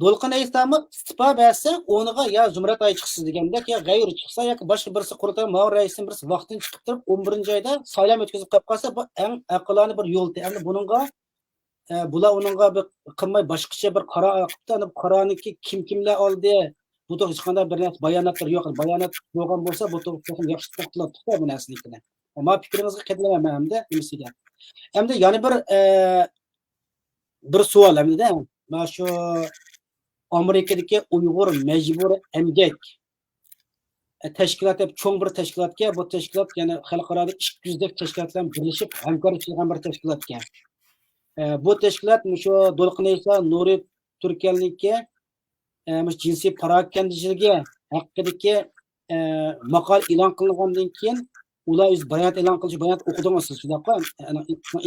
Do'lqin Aysomi istifa bersa, o'niga ya Zumrat ay chiqsin degandek, ya g'ayri chiqsa yoki boshqa birisi qurultay ma'mur raisining birisi vaqtini chiqib turib 11-oyda saylov o'tkazib qo'yib qolsa, bu eng aqloniy bir yo'l. Endi buningga bular uningga bir qilmay boshqacha bir qaror qilibdi. Qaroniki kimlar oldi? Bu to'g'ri hech qanday bir narsa bayonotlar yo'q. Bayonot bo'lgan bo'lsa, bu to'g'ri yaxshi to'xtalib bu narsalikni. Ammo fikringizga qatnamaman hamda imsiga. Hamda yana bir savol hamda mana shu Amerikadagi Uyg'ur majbur emgak tashkiloti cho'ng bir tashkilotga, bu tashkilot yana xalqaro 200 dak tashkilotlar birlashib hamkorlik qilgan bir tashkilotga. Bu tashkilot shu Do'lqin Ayso Nuriy Turkiyanlikka jinsiy parakendachiligi haqidagi maqol e'lon qilingandan keyin ular o'z bayonot e'lon qilish bayonot o'qidingiz shundaqmi?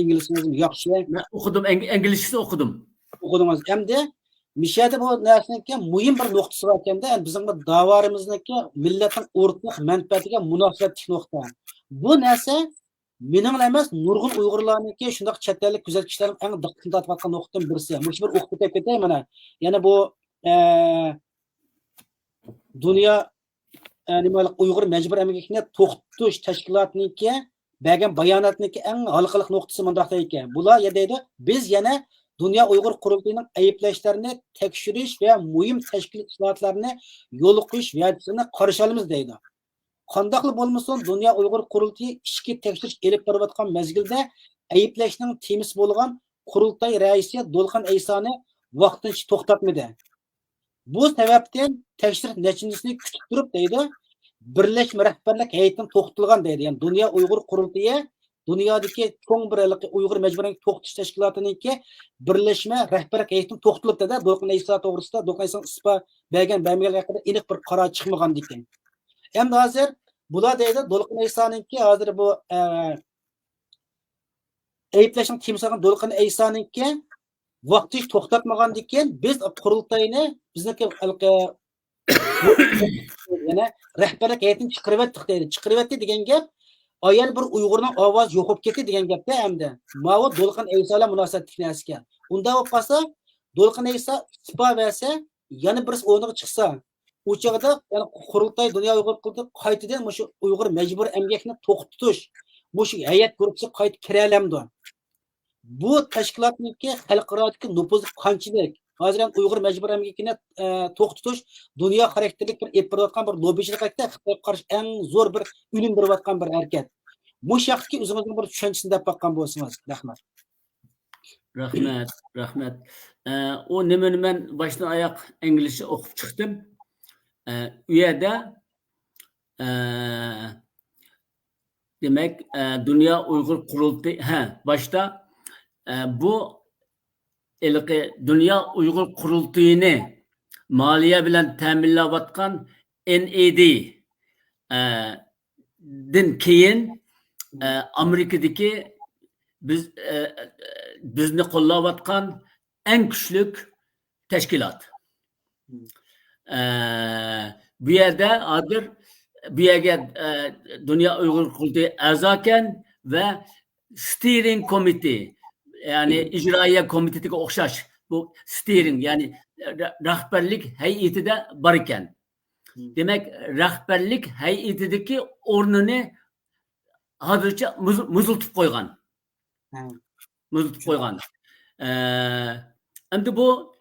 Inglizchingiz yaxshi. Men o'qidim, inglizcha o'qidim. O'qidingiz. Hamda Mishada bu narsaniki muhim bir nuqtasi bor ekanda, bizning bu davorimizniki millatning o'rtaq manfaatiga munosabatli nuqta. Bu narsa mening emas, nurg'un Uyg'urlarniki shunday chet ellik kuzatuvchilarning eng diqqatini tortayotgan nuqtadan birisi. Mush bir o'qib ketay mana. Yana bu dunyo nimalik Uyg'ur majbur emgakni to'xtatish tashkilotiniki bergan bayonotniki eng halqaliq nuqtasi mundaq ekan. Bular ya deydi, biz yana Dünya Uyghur Kurultayı'nın ayıplaşlarını tekşiriş veya mühim teşkil islatlarını yolu koyuş veyahutini karışalımız deydi. Qandaqlı bolmasın Dünya Uyghur Kurultayı işki tekşiriş elip barıvatkan mezgilde ayıplaşının temisi bolğan Kurultay reisi Do'lqin Aysoni vaqtincha to'xtatmadi. Bu sebepten tekşiriş neticesini kütüp durup deydi. Birleşme rehberlik heyetinin to'xtatilgan deydi. Yani Dünya Uyghur Kurultayı Dünyadaki çoğun bir Uyghur mecburen to'xtatish tashkilotiniki birlashma rahbarlik heyetini to'xtatilib dedi. Do'lqin Ayso to'g'risida Do'lqin Ayso istifa bergan bermagan haqida aniq bir qaror chiqmagan ekan. Endi hozir bular deydi Do'lqin Aysoniki hozir bu ayblashning timsolgan Do'lqin Aysoniki vaqtincha to'xtatmagan ekan, biz qurultayni bizniki yana rahbarlik heyetini chiqarib deydi. Chiqarib degan gap ayol bir Uyg'urning ovozi yo'qib ketdi degan gapda hamda. Ma'vo Do'lqin Ayso bilan munosabatli narsa. Unda bo'lib qolsa, Do'lqin Ayso istifa bersa, yana birisi o'rniga chiqsa, u chog'da yani qurultay Dunyo Uyg'ur qildi qaytadan shu Uyg'ur majbur emgakni to'xtatish, shu hay'at guruhi qayta kira olamdi. Bu tashkilotniki xalqarodagi nufuzi qanchalik? Hozir Uyg'ur majbur emgakini to'xtatish dunyo xarakterlik bir epirayotgan bir lobbichilik haqida Xitoyga qarshi eng zo'r bir o'lim berayotgan bir harakat. Bu shaxsga o'zingizning bir tushunchasini deb bakkan bo'lsangiz, rahmat. Rahmat. O nimani men boshdan oyoq inglizcha o'qib chiqdim. U yerda demak Dunyo Uyg'ur Qurultayi boshda bu Dünya Uyghur Kurultayı'nı maliye bilen teminlayotgan NED din keyin Amerika'daki bizni qo'llayotgan en küçük teşkilat. Bu yerda hozir bu yerga Dünya Uyghur Kurultayı a'zoken ve steering committee yani icraiye komitetiga o'xshash bu steering yani rahbarlik hay'atida bor ekan. Demak, rahbarlik hay'atidagi o'rnini hozircha muziltib qo'ygan. Endi bu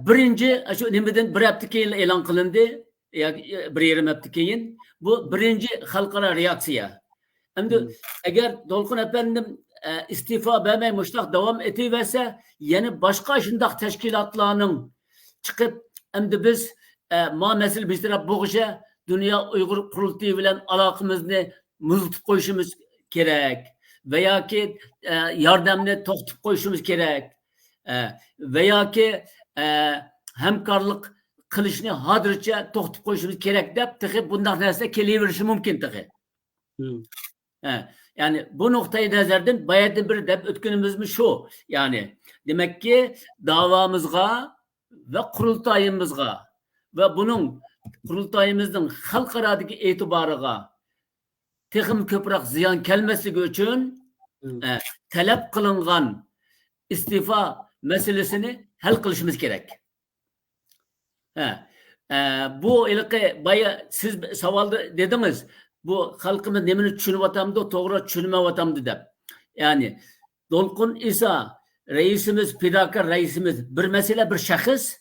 birinchi shu nimadan bir hafta keyin e'lon qilindi yoki bir yarim hafta keyin bu birinchi xalqaro reaksiya. Endi agar Do'lqin apandim istifa bermey muştaq devam etiverse yani başka şundaq teşkilatlarının çıkıp endi biz ma mesil bir taraf boğuşa Dünya Uygur Kurultayı bilen alakamızı muzlutup koyuşumuz gerek. Veya ki yardımını toxtup koyuşumuz gerek. Veya ki hemkarlık kılışını hadırca toxtup koyuşumuz gerek dep tıkı bundan neresi keleverişi mümkün tıkı. Yani bu noktayı nazardan bayağı bir dep ötkünümüz mü şu. Yani demek ki davamızga ve kurultayımızga ve bunun kurultayımızın halkaradaki itibarıga texim köprek ziyan gelmesi için talep kılıngan istifa meselesini hal kılışımız gerek. Bu ilki bayağı siz savalda dediniz. Bu halkımız nemini düşünüp atamdı, doğru düşünme atamdı dep. Yani Dolkun İsa reisimiz, fidakar reisimiz bir mesele bir şahıs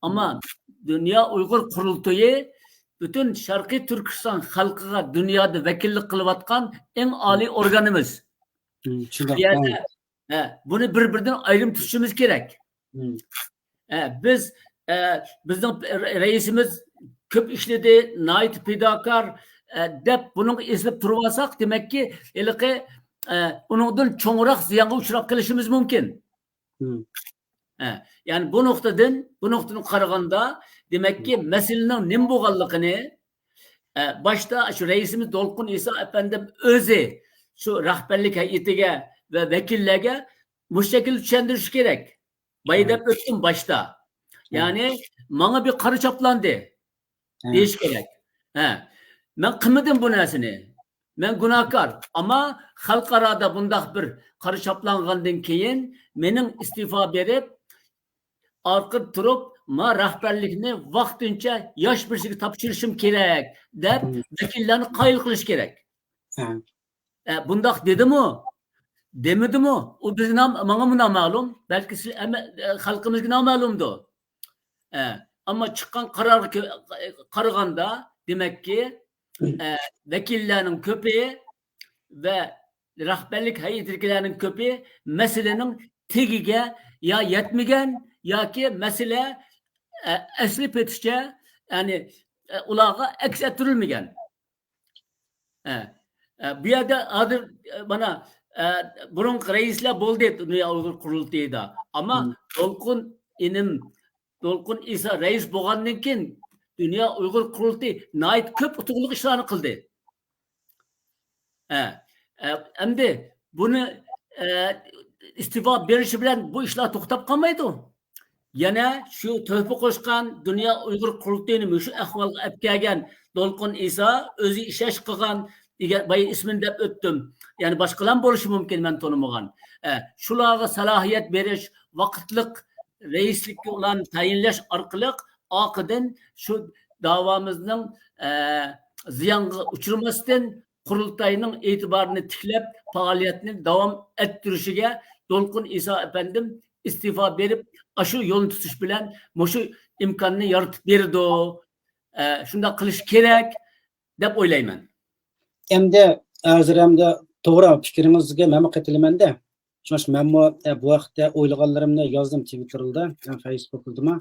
ama Dünya Uygur Kurultayı bütün Şarkı Türkistan halkıga dünyada vekillik kılıvatkan en âli organımız. Yani, bunu birbirinden ayrım tutuşumuz gerek. Biz bizden reisimiz köp işledi, nait fidakar dep bunun ismini turvasak demek ki ilki onundan çoğurak ziyana uçurap gelişimiz mümkün. Yani bu noktadan karaganda demek ki meselenin nim boğallıkını başta şu reisimiz Dolkun İsa efendim özü şu rahberlik heyetine ve vekillerine bu şekilde düşündürüş gerek. Bayıda öttüm başta. Yani bana bir karı çaplandı. Değiş gerek. Ben kıymedim bu nesini. Ben günahkar. Ama halk arada bundak bir karı çaplangandan keyin menin istifa berip arka turup ma rahberlikini vaktince yaş bir şekilde tapşırışım gerek. Dep vekillerini kayıl kılış gerek. Bundak dedi mi? Demedi mi? O bizim bana mı malum? Belki halkımızın malumdu. Ama çıkan karar karaganda demek ki vekillerinin köpeği ve rahberlik heyetlerinin köpeği meselenin tegige ya yetmegen ya ki mesele esli petişçe yani ulağa eks ettirilmegen. Bir yerde adır bana bunun reisle bol dedi Dünya Uygur Kurultayı'da ama Dolkun İsa reis boğandan keyin Dünya Uygur Kurultayı nait köp utuqluk işlerini kıldı. Endi bunu istifa berişi bilen bu işler to'xtab qolmaydi. Yana şu töhfə qo'shgan Dünya Uygur Kurultayı'nı şu ahvolga olib kelgan Dolkun İsa o'zi ishlash qilgan bay ismini deb o'tdim. Yani boshqalar bo'lishi mumkin men tanımagan. Shularga salohiyat berish, vaqtliq reislikka ularni tayinlash orqali oqidan şu davamızın ziyanga uçurmasdan kurultayının itibarını tiklep faaliyetini devam ettirişige Dolkun İsa efendim istifa verip aşı yolunu tutuş bilen moşu imkanını yaratıp berdi. Şunda kılış gerek dep oylayman. Endi hazır hamda to'g'ri fikringizga men qatilaman-da. Çünkü men bu vaqtda o'ylaganlarimni yozdim Twitter'da, Facebook'da.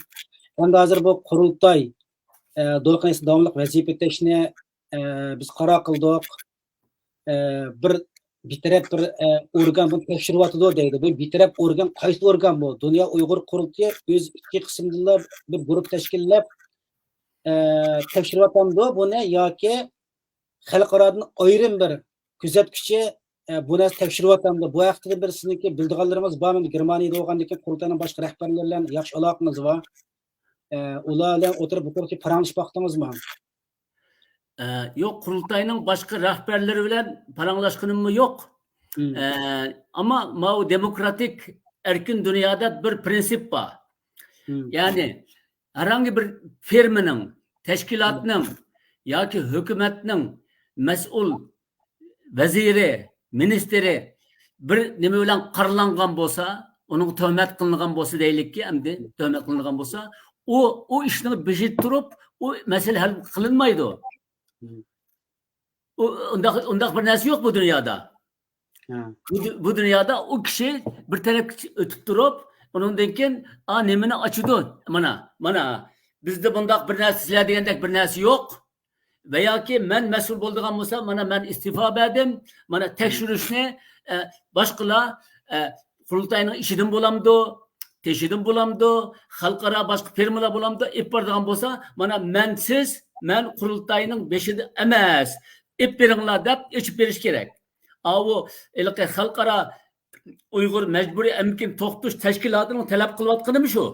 Endi hazır bu kurultay Dolkun İsa davomli vazifa etishni biz qaror qildik. Bir taraf bir organ bunu tekshiryapti deydi. Bu bir taraf organ qaysi organ bu? Dünya Uygur Kurultayı öz iki qismda bir guruh tashkillab tekshiryapti buni yoki xalqaradan ayrim bir kuzatuvchi buni tekshiryapti. Bu vaqtda bir sizniki bildiganlarimiz bormi? Germaniyada bo'lgandan keyin qurultayning boshqa rahbarlari bilan yaxshi aloqangiz bor. Ular bilan o'tirib bu to'g'ri parangish vaqtingizmi? Yok, kurultayının başka rahberleri bilen paranlaşkınım mı yok. Ama mao demokratik erkin dünyada bir prensip var. Yani herhangi bir firmanın, teşkilatının ya ki hükümetinin mesul veziri, ministeri bir neme bilen qarlangan bolsa, onun töhmet kılıngan bolsa deylik ki, emdi töhmet kılıngan bolsa, o işini bejit durup o mesele hal kılınmaydı o. Ondak bir narsa yok bu dünyada. Bu dünyada o kişi bir taraf ötüp durup onun denken nemini açıdı. Mana bizde bundak bir narsa sizler diyendek bir narsa yok. veya ki men mesul bo'lgan bo'lsa, mana men istifa berdim, mana tekshirishni boshqalar qurultayning ishidan bo'lamdi, teshidan bo'lamdi, xalqaro boshqa firmalar bo'lamdi, ib boradigan bo'lsa, mana mensiz, men qurultayning beshida emas, ib beringlar deb ichib berish kerak. Bu xalqaro Uyg'ur majburiy emkin to'xtatish tashkilotining talab qilayotganimi shu?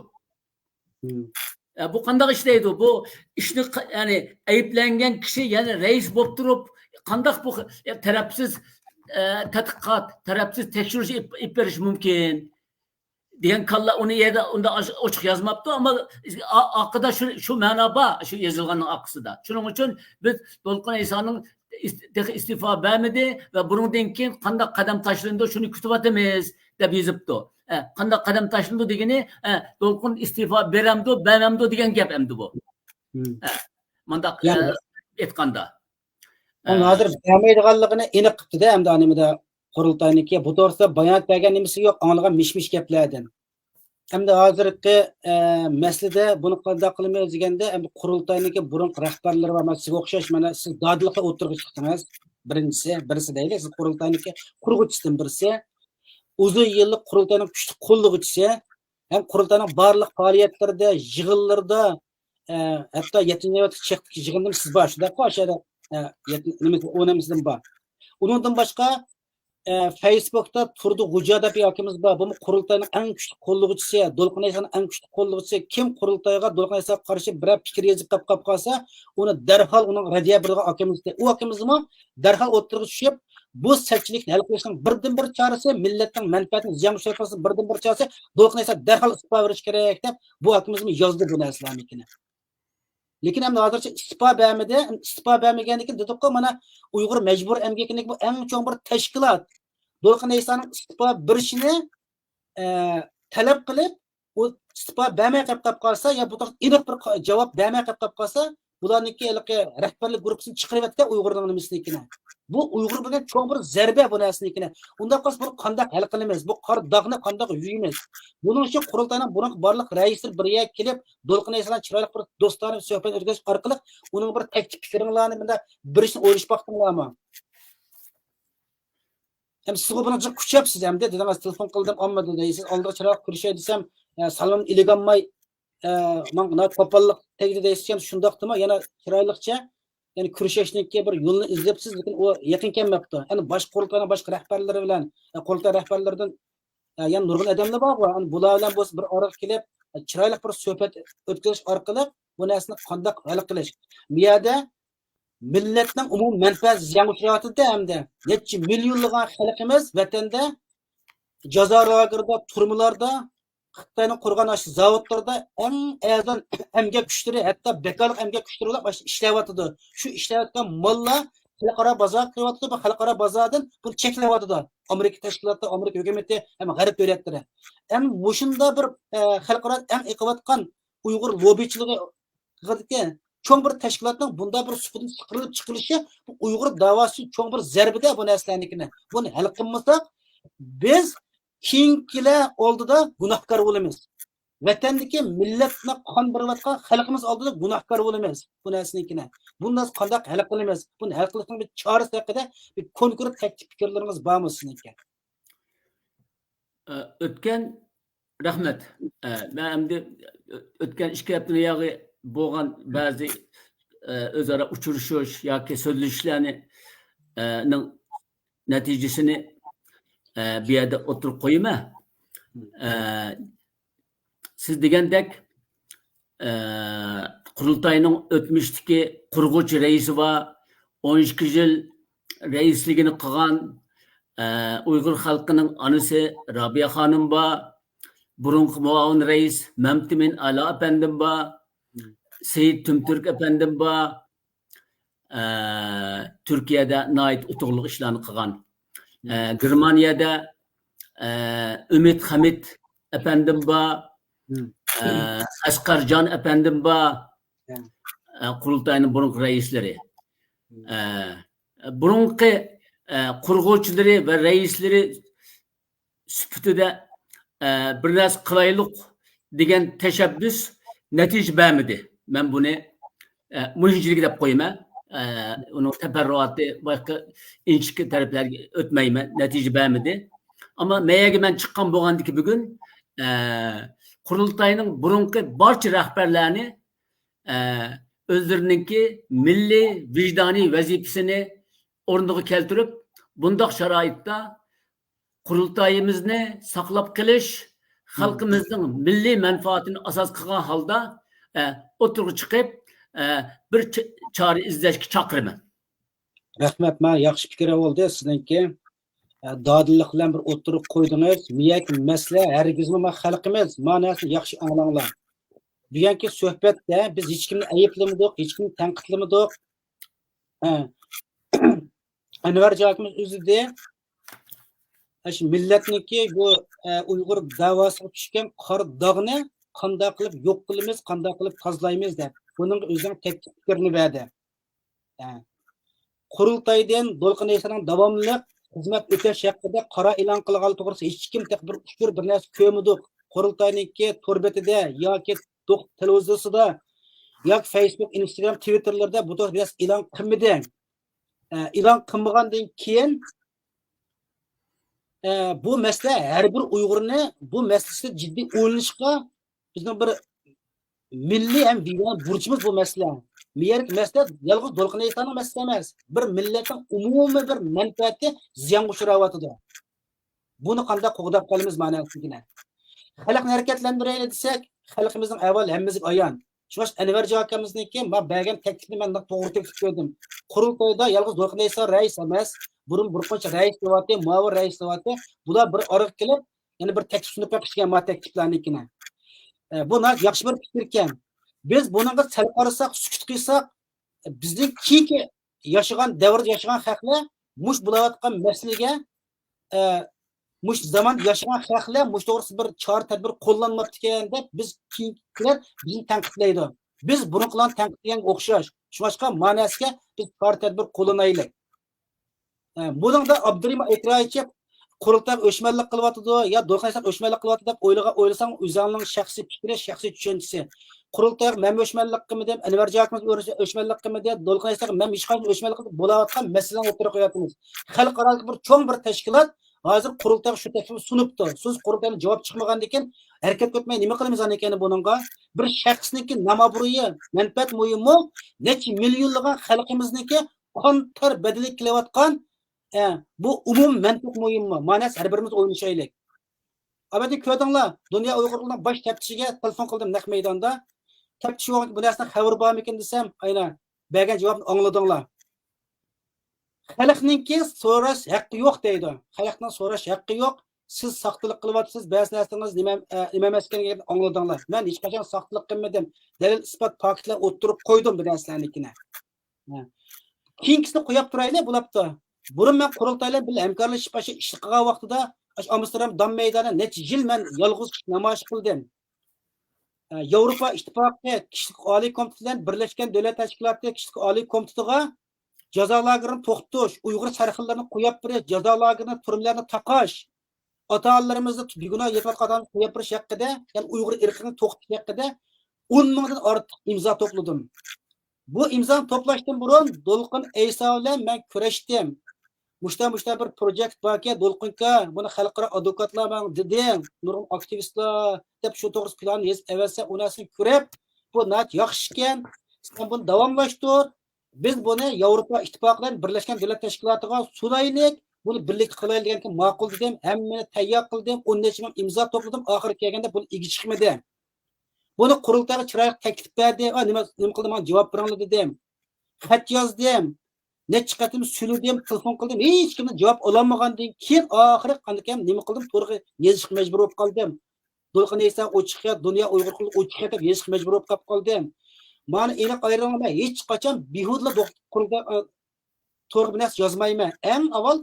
Bu qanday ishlaydi? Bu ishni ya'ni ayblangan kishi yana rais bo'lib turib, qanday bu tarafsiz tadqiqot, tarafsiz tekshirish ib berish mumkin degan kalla uni yerda unda ochiq yozmabdi, ammo oqida shu ma'no bor, shu yozilganning oqisida. Shuning uchun biz To'lqin Isoning istifa bermedi ve bundan keyin qanday qadam tashlandi shuni kutyapmiz deb yozibdi. Qanday qadam tashlandi degani To'lqin istifa beramdi, bermamdi degan gap endi bu. Manda aytganda. Hozir bermaydiganligini aniq qildi-da, endi animida qurultayniki bu to'g'risida bayonot bergan nimasi yo'q, anglagan mish-mish gaplardan. Endi hozirgi maslada buni qanday qilmaymiz deganda, endi qurultayniki burun rahbarlari va sizga o'xshash mana siz dodliqqa o'tirib chiqdingiz. Birisi deydi, siz qurultayniki qurg'uvchisidan birisi, uzun yillik qurultayning kuchli qo'llovchisi, ham qurultayning barliq faoliyatlarida, yig'inlarda, hatto 7-chi yig'inda siz boshida qo'shadi, nimasidan bor. Undan boshqa Facebook'ta Turdi G'ujada bir yakimiz var. Bu qurultayning eng kuchli qo'llovchisi, To'lqin Isoning eng kuchli qo'llovchisi. Kim qurultayga To'lqin Isoga qarshi bir fikr yozib qolib qolsa, uni darhol uning radiya birga akimiz. U akimizmi darhol o'tirib tushib, bu sachchilikni hal qilishning birdan-bir chorasi, millatning manfaatini ziyon ushlayotgan birdan-bir chorasi To'lqin Isoga darhol istifa berish kerak deb bu akimizmi yozdi bu narsalarni. Lekin endi hozircha istifa bermadi. Istifa bermagandan keyin dedik-ku, mana Uyg'ur majbur emgaklik bu eng cho'ng bir tashkilot. To'lqin Isoning istifa berishini talab qilib, u istifa bermay qolib qolsa, yo bu aniq bir javob bermay qolib qolsa, bularniki rahbarlik guruhini chiqarayotgan Uyg'urning nimasini. Bu Uyg'ur bilan cho'ng bir zarba bu narsanikini. Unda qolsa buni qanday hal qilamiz? Bu qor dog'ni qanday yuyimiz? Buning uchun qurultayning buning barliq raislar birga kelib, To'lqin Isoning chiroyli bir do'stlarni suhbat o'tkazish orqali uning bir taklif fikringlarni bunda birishni o'ylashmoqdinglarmi? Hem siz buni kuchayapsiz hamda dedingiz, telefon qildim, olmadi deysiz. Oldira chiroq ko'rishay desam, salom iliganmay, men qo'pollik tegdi deysiz, shundoqdimi? Yana chiroyliqcha yani kurashishlikka bir yo'lni izlabsiz, lekin u yaqin kelmabdi. Ya'ni boshqa qurultayning boshqa rahbarlari bilan, qurultay rahbarlaridan yani nurg'un odamlar bor. Yani bular bilan bo'lsa bir oraq kelib, chiroyli bir suhbat o'tkazish orqali bu narsani qanday hal qilish. Bu yerda millatning umum manfaati ziyon uchrayotdi hamda necha millionlagan xalqimiz vatanda jazo lagerida, turmalarda, Xitoyning qurgan ash zavodlarda eng azon emgak kuchlari, hatto bekorlik emgak kuchlari bilan ishlayotdi. Shu ishlayotgan mollar xalqaro bozor qilyapti, bu xalqaro bozordan pul cheklayotdi. Amerika tashkiloti, Amerika hukumati ham g'arb davlatlari. Ham mushunda bir xalqaro eng iqiyotgan Uyg'ur lobbichiligi cho'ng bir tashkilotning bunda bir suhbatdan chiqarilib chiqilishi bu Uyg'ur da'vosi cho'ng bir zarbida bu narsalarnikini. Buni hal qilmasak biz keyingilar oldida gunohkor bo'lamiz. Vatandagi millatni qon berayotgan xalqimiz oldida gunohkor bo'lamiz bu narsanikini. Bundan qanday hal qilamiz? Buni hal qilishning bir chorasi haqida bir konkret taklif fikrlaringiz bormi sizniki? O'tgan rahmat. Men endi o'tgan 2 haftaning yog'i bo'lgan ba'zi o'zaro uchrashish yoki so'zlashishlarning natijasini bu yerda o'tirib qo'yma. Siz degandek qurultayning o'tmishdagi qurg'uvchi raisi va 12 yil raisligini qilgan Uyg'ur xalqining onasi Robiya xonim bor, burungi muavin rais Mamtimin Ala apandim bor, Seyit Tümtürk efendim bor, Türkiye'de nait utuqliq ishlarni qilgan. Germaniyada Ümit Hamid efendim bor, Asqarjon efendim bor, qurultayning burungi raislari. Burungi qurg'uvchilari va raislari sifatida bir narsa qilaylik degan tashabbus natija bermadi. Men buni muhimchilik deb qo'yaman. Onun teferruatı başka inçki taraflarga o'tmayman, natija bermedi. Ama meyege ben çıkan bo'lgandiki bugun qurultayning burunqi barcha rahbarlarni o'zlarininki milliy vijdoniy vazifasini o'rniga keltirib, bundoq sharoitda qurultayimizni saqlab qilish, xalqimizning milliy manfaatini asos qilgan holda o'tirg'i chiqib bir chora izlashga chaqiraman. Rahmat, men yaxshi fikr bo'ldi sizningki. Dadillik bilan bir o'tirib qo'ydingiz. Miyak masala hargizmi xalqimiz ma'nosini yaxshi anglanglar. Bugungi suhbatda biz hech kimni ayblamadik, hech kimni tanqidlamadik. Anvar jakimiz o'zida shu millatniki bu Uyg'ur davosiga tushgan qora dog'ni qanday qilib yo'q qilamiz, qanday qilib tozalaymiz deb buning o'zining teknik fikrini berdi. Qurultaydan Do'lqin Aysaning davomli xizmat o'tash haqida qora e'lon qilgan to'g'risida hech kim bir ushur bir narsa ko'rmadik. Qurultayniki to'rbetida yoki televizorda yoki Facebook, Instagram, Twitterlarda bu to'g'risida biraz e'lon qilmadi. E'lon qilmagandan keyin bu masala har bir Uyg'urni bu masalasida jiddiy o'ylanishga bizning bir milliy ham vijdon burchimiz bu masala. Miyerlik masala yalnız Do'lqin Aysaning masalasi emas. Bir millatning umumiy bir manfaati ziyonga uchrayotdi. Buni qanday qo'g'dab qolamiz ma'nosida. Xalqni harakatlantiraylik desak, xalqimizning avval hammamizga ayon. Shuning Anvar akamizniki men bergan taklifni men to'g'ri taklif ko'rdim. Qurultoyda yalnız Do'lqin Aysa rais emas, burun bir qancha rais bo'lyapti, muavir rais bo'lyapti. Bular bir oraq kelib, yana bir taklif sunib berishgan ma takliflarnikini. Bu yaxshi bir fikr ekan. Biz buningga sal qarasak, sukut qilsak, bizning keyingi yashagan davrda yashagan xalqlar mush bo'layotgan masalaga mush zaman yashagan xalqlar mush to'g'risi bir chora tadbir qo'llanmoqda ekan deb biz keyingilar bizni tanqidlaydi. Biz buni qilgan tanqidga o'xshash. Shunga ma'nosiga biz chora tadbir qo'llanaylik. Buningda Abdurahim Aytirayev qurultay o'chmanlik qilyotdi yo Do'lqin Aysa o'chmanlik qilyotdi deb o'ylasang o'zingning shaxsiy fikri, shaxsiy tushunchasi. Qurultay men o'chmanlik qilmadi, Anvar jakimiz o'chmanlik qilmadi, Do'lqin Aysa men hech qanday o'chmanlik qilib bo'layotgan masalani o'tirib qo'yapmiz. Xalqaro bir cho'ng bir tashkilot hozir qurultay shu taklifni sunibdi. Siz qurultaydan javob chiqmagandan keyin harakat etmay nima qilamiz ekan buningga? Bir shaxsniki namobruyi, manfaat muhimi, necha millionlagan xalqimizniki qontar badalik qilayotgan bu umum mantiq muhimmi? Ma'nos har birimiz o'ylashaylik. Abadi ko'rdinglar, Dunyo Uyg'urlarning bosh taftishiga telefon qildim naq maydonda. Taftish bu narsadan xabar bormikin desam, aynan bergan javobni angladinglar. Xalqningki so'rash haqqi yo'q deydi. Xalqning so'rash haqqi yo'q. Siz saqtılık qılıvatsınız, ba'zi narsangiz nima emas ekanligini angladinglar. Men hech qachon saqtılık qilmadim. Dalil isbot faktlar o'tirib qo'ydim bu narsalarnikini. Keyingisini qo'yib turaylik bo'libdi. Burun men qurultaylar bilan hamkorlashib ish qilgan vaqtida Amsterdam dam maydonida necha yil men yolg'iz namoyish qildim. Yevropa ittifoqi kishilik oliy komitetidan Birlashgan Davlat Tashkiloti kishilik oliy komitetiga jazo lagerini to'xtatish, Uyg'ur sarxillarni qo'yib berish, jazo lagerini turmlarni taqash, ota-onalarimizni begunoh yetayotgan qo'yib berish haqida, ya'ni Uyg'ur irqini to'xtatish haqida 10 mingdan ortiq imzo to'pladim. Bu imzoni to'plashdan burun Do'lqin Aysa bilan men kurashdim. Mushta bir projekt borki, Do'lqinga buni xalqaro advokatlar bilan dedim, nurg'un aktivistlar deb shu to'g'risida plan yozib avvalsa unasini ko'rib, bu nat yaxshi ekan, sen buni davomlashtir. Biz buni Yevropa ittifoqi bilan Birlashgan Davlat Tashkilotiga sunaylik, buni birlikda qilaylik degan ma'qul dedim, hammani tayyor qildim, 10 necha ming imzo to'pladim, oxiri kelganda bu igi chiqmadi. Buni qurultayga chiroyli taklif berdi, nima qildim, men javob beringlar dedim. Xat yozdim. Necha qatim söyledim, telefon qildim, hech kimdan javob olmagandan keyin oxiri qanday nima qildim, to'g'ri yozishga majbur bo'lib qoldim. Do'lqin Aysa ochiqqa, Dunyo Uyg'ur ochiqqa deb yozishga majbur bo'lib qoldim. Meni aniq ayronman, hech qachon behudla to'g'ri bilan yozmayman. Eng avval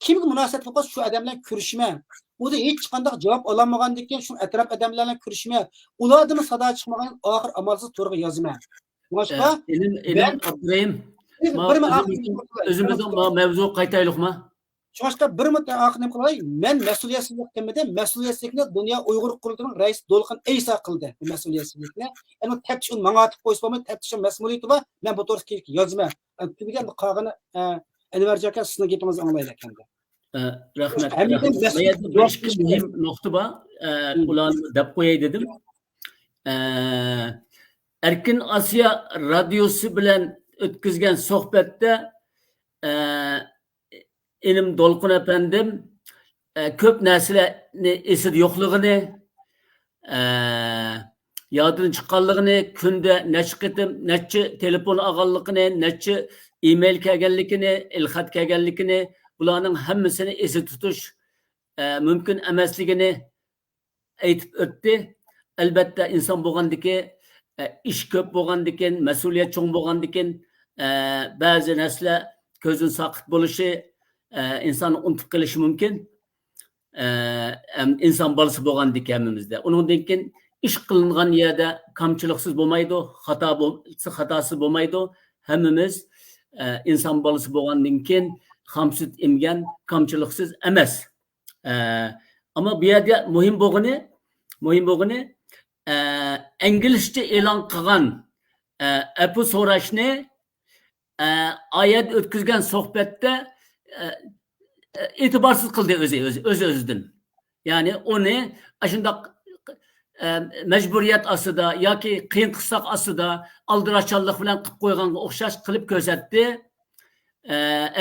kimga munosabat bo'lsa shu odam bilan ko'rishma. Unda hech qanday javob olmagandan keyin shu atrof odamlar bilan ko'rishma. Ulardan sado chiqmagan oxir amalsiz to'g'ri yozma. Boshqa Abdurahim, o'zimizning mavzu qaytaylikmi? Şoşqa bir müddet aqnim qilay, men mas'uliyatsizlik demede, mas'uliyetsizlikni Dünya Uyg'ur qurultining rais Dolqin Eysa qildi. Bu mas'uliyetsizlikni. Yani teptişin manga atib qo'ysa bo'lmaydi, teptişin mas'uliyati bor. Men bu to'g'risida yozma. Tugagan qog'ini Anvar aka sizning gapingizni anglaylar ekanda. Rahmat. Hamidan Bir ikki muhim nuqta bor. Ularni deb qo'yay dedim. Erkin Asya radyosu bilan o'tkazgan suhbatda enim Dolqin efendim ko'p narsalarni esida yo'qligini, yodidan chiqqanligini, kunda necha qitim, necha telefon olganligini, necha email kelganligini, ilxat kelganligini, bularning hammasini esida tutish mumkin emasligini aytib o'tdi. Albatta inson bo'lgandiki, ish ko'p bo'lgandikin, mas'uliyat cho'ng bo'lgandikin, ba'zi narsalar ko'zin saqit bo'lishi, inson unutib qilishi mumkin. İnson bolasi bo'lgandek hammamizda. Undan keyin ish qilingan yerda kamchiliksiz bo'lmaydi, xatosiz bo'lmaydi. Hammamiz inson bolasi bo'lgandan keyin xamsut emgan, kamchiliksiz emas. Ammo bu yerda muhim bo'lgani inglizcha e'lon qilgan apu so'rashni oyat o'tkazgan suhbatda e'tiborsiz qildi o'zidan. Ya'ni uni shundoq majburiyat ostida yoki qiyin qisloq ostida aldirashchanlik bilan qilib qo'yganga o'xshash qilib ko'rsatdi.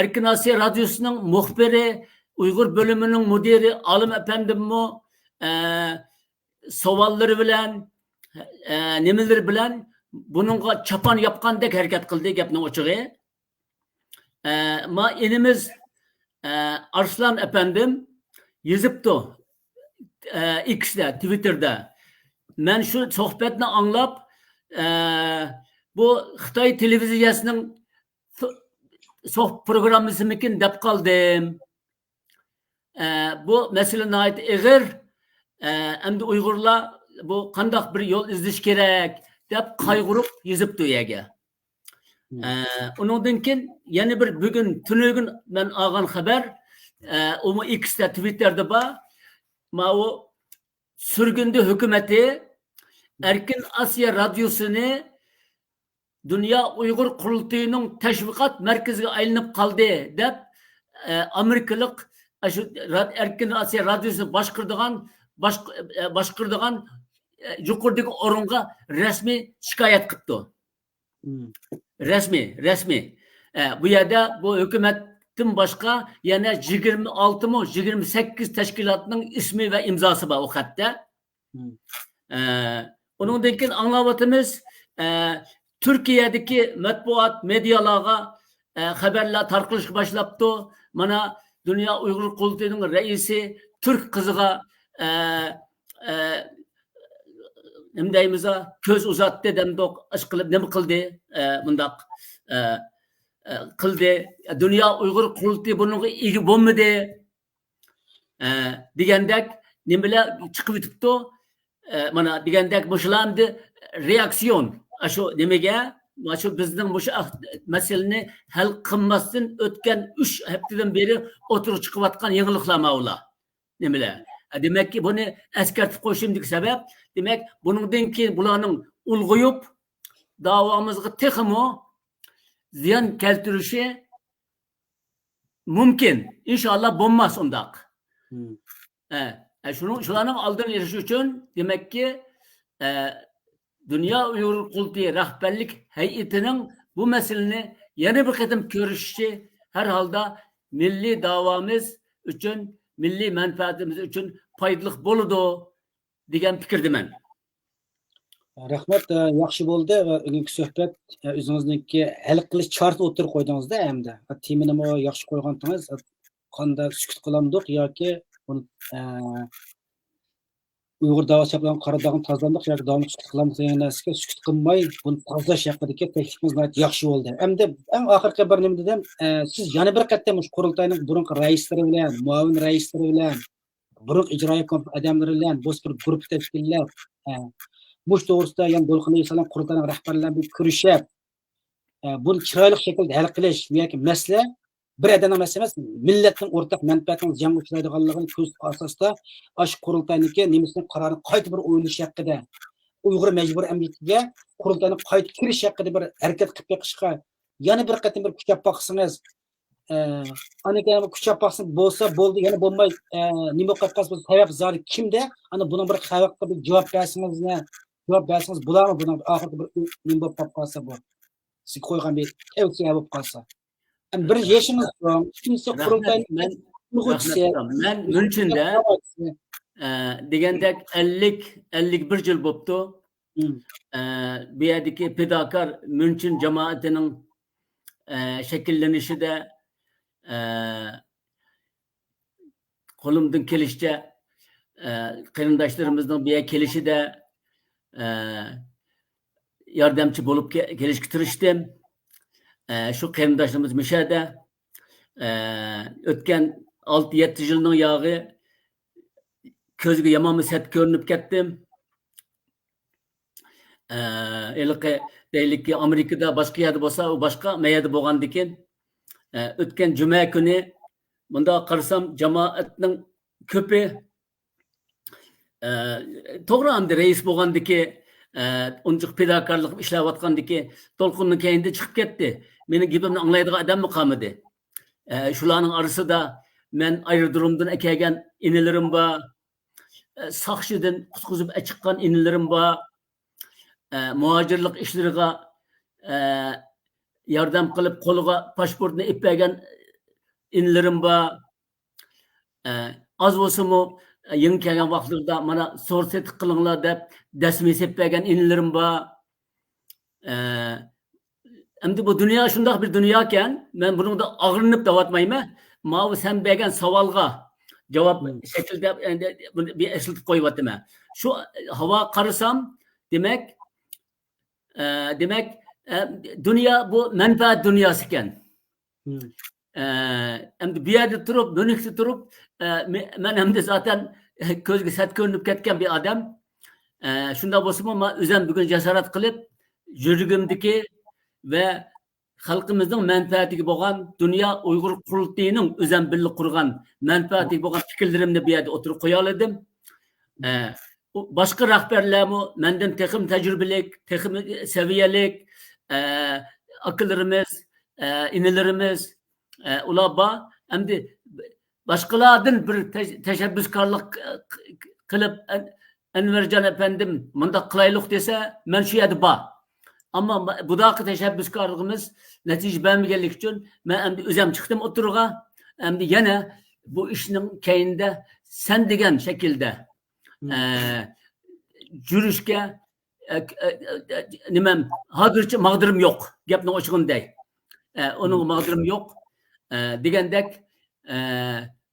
Erkin Asya radiosining muxbiri, Uyg'ur bo'limining mudiri Olim efendimmi savollari bilan, nimalar bilan buningga chapan yapqandek harakat qildi gapni ochig'i. Ma inimiz Arslan efendim yazıptı X'de, Twitter'da. Ben şu sohbetini anlap bu Xitay televizyasının programısımıkin dep kaldım. Bu meselene ait eğer hem de Uygurlar bu kandak bir yol izleş gerek dep kaygırıp yazıptı yege. Ondan keyin yana bir bugün tünügün ben algan haber o X'te Twitter'da bor. Ma o sürgündü hükümeti Erkin Asya radyosunu Dünya Uygur Kurultayı'nın teşvikat merkezine aylanıp kaldı dep Amerikalık Erkin Asya radyosunu başkırdıgan yukarıdaki orunga resmi şikayet kıptı. Resmi. Bu yerda bu hükümetin başka yana 26 mı 28 teşkilatının ismi ve imzası var o hatta. Onun için anlavatımız Türkiye'deki matbuat medyalarga haberler tarqılışa başlaptı. Mana Dünya Uygur Kurultayı'nın reisi Türk kızıga nima deymiz ko'z uzatdi demdoq ish qilib nima qildi bundoq qildi Dünya Uyg'ur Qurultiyi bunga ega bo'lmadi degandek nimalar chiqib o'tibdi mana degandek bo'shlamdi reaksiyon shu nimaga shu bizning bu masalani hal qilmasdan o'tgan 3 haftadan beri o'tirib chiqayotgan yangiliklar mavla nimalar. Demek ki bunu eskertip koşumdaki sebep demek bundan keyin bularning ulg'uyib davomizga texmo ziyon keltirishi mumkin. İnşallah bo'lmas undaq. Shularning oldini olish uchun demek ki Dünya Uyghur Qurultiyi rahbarlik hay'atining bu masalani yana bir qatim ko'rishi her halda milliy davomiz uchun milliy manfaatimiz uchun foydali bo'ladi degan fikrdaman. Rahmat, yaxshi bo'ldi va bugungi suhbat o'zingizniki hal qilish chorati o'tirib qo'ydingizda hamda. Temani mo yaxshi qo'yganingiz, qanday sukut qilamdiq yoki Uyg'ur davası bilan qaradag'ini tozalamoq yoki davomli sukut qilamiz degan narsaga sukut qilmay buni tozalash haqidagi taklifimiz yaxshi bo'ldi. Hamda eng oxirgi bir nima dedim, siz yana bir qatam qurultayning burungi raislari bilan, muavin raislari bilan, burungi ijroiya odamlari bilan bo'sh bir guruh tashkillab, bu to'g'risida yana Dolqin Eysalan qurultayning rahbarlari bilan ko'rishib, buni chiroyli shaklda hal qilish yoki masala bir adam emas, milletning o'rtaq manfaatining ziyon uchraydiganligini ko'z asosida ash qurultayniki nemisning qarorini qayta bir o'ylash haqida Uyg'ur majburiy amaliyotiga qurultayni qayta kirish haqida bir harakat qilib beqishga yana bir qatim bir kuchab boqsangiz anaga kuchab boqsin bo'lsa bo'ldi yana bo'lmay nima qilib qolsa sabab zori kimda ana buning bir xalqqa bir javob bersangiz bularmi buning oxirida bir nima bo'lib qolsa bu siz qo'ygan bir tavsiya bo'lib qolsa bir yaşımız var. Kimse kurultayın men Münchinda degandek 51 yil bo'libdi. Bu yerdagi fidokor Münchin jamoatining shakllanishida qo'limdan kelishicha qarindoshlarimizning bu yerga kelishida yordamchi bo'lib kelishga tirishdim. Şu qarindoshlarimiz Mishada o'tgan 6-7 yilning yog'i ko'zga yomon misat ko'rinib ketdim. Deylikki Amerikada boshqa yerda bo'lsa, u boshqa mayada bo'lgandan keyin o'tgan juma kuni bunda qarasam jamoatning ko'pi to'g'ri hamda rais bo'lgandiki unchiq fidokorlik ishlayotgandiki to'lqinning keyinda chiqib ketdi. Mening gapimni anglaydigan odammi qolmadi. Shularning orasida men aerodromdan kelgan inilarim bor, soqchidan qutqizib chiqqan inilarim bor, muhojirlik ishlariga yordam qilib qo'liga pasportni ippagan inilarim bor. Az bo'lsa-mu yangi kelgan vaqtlarda mana so'rset qilinglar deb dasmi seppagan inilarim bor. Endi bu dunyo shundoq bir dunyo ekan, men buningda og'rinib davatmayman. Mana sen bergan savolga javob shaklida endi bir eslatib qo'yapman. Shu havo qarasam, demak dunyo bu manfaat dunyosi ekan. Endi bu yerda turib, Münchda turib, men endi zaten ko'zga sat ko'rinib ketgan bir odam. Shunda bo'lsa-mu, men o'zim bugun jasorat qilib, yuragimdagi ve xalqimizning manfaatiga bo'lgan Dünya Uyg'ur qurultayining o'zim birga qurgan manfaatiga bo'lgan fikrlarimni bu yerda o'tirib qo'ya oldim. Boshqa rahbarlarmi mendan texim tajribalik, texim saviyalik akıllarimiz, inilerimiz ular bor. Endi boshqalardan bir tashabbuskorlik qilib Enverjon efendim bunda qilaylik desa, men shu yerda bor. Ama bu da teşebbüskarlığımız netice vermeyenlik için ben özüm çıktım oturuğa. Hem de yine bu işin keyinde sen degen şekilde jürüşke nimem hazırca mağdırım yok. Yapın o çıkın dey. Onun mağdırım yok. Degendek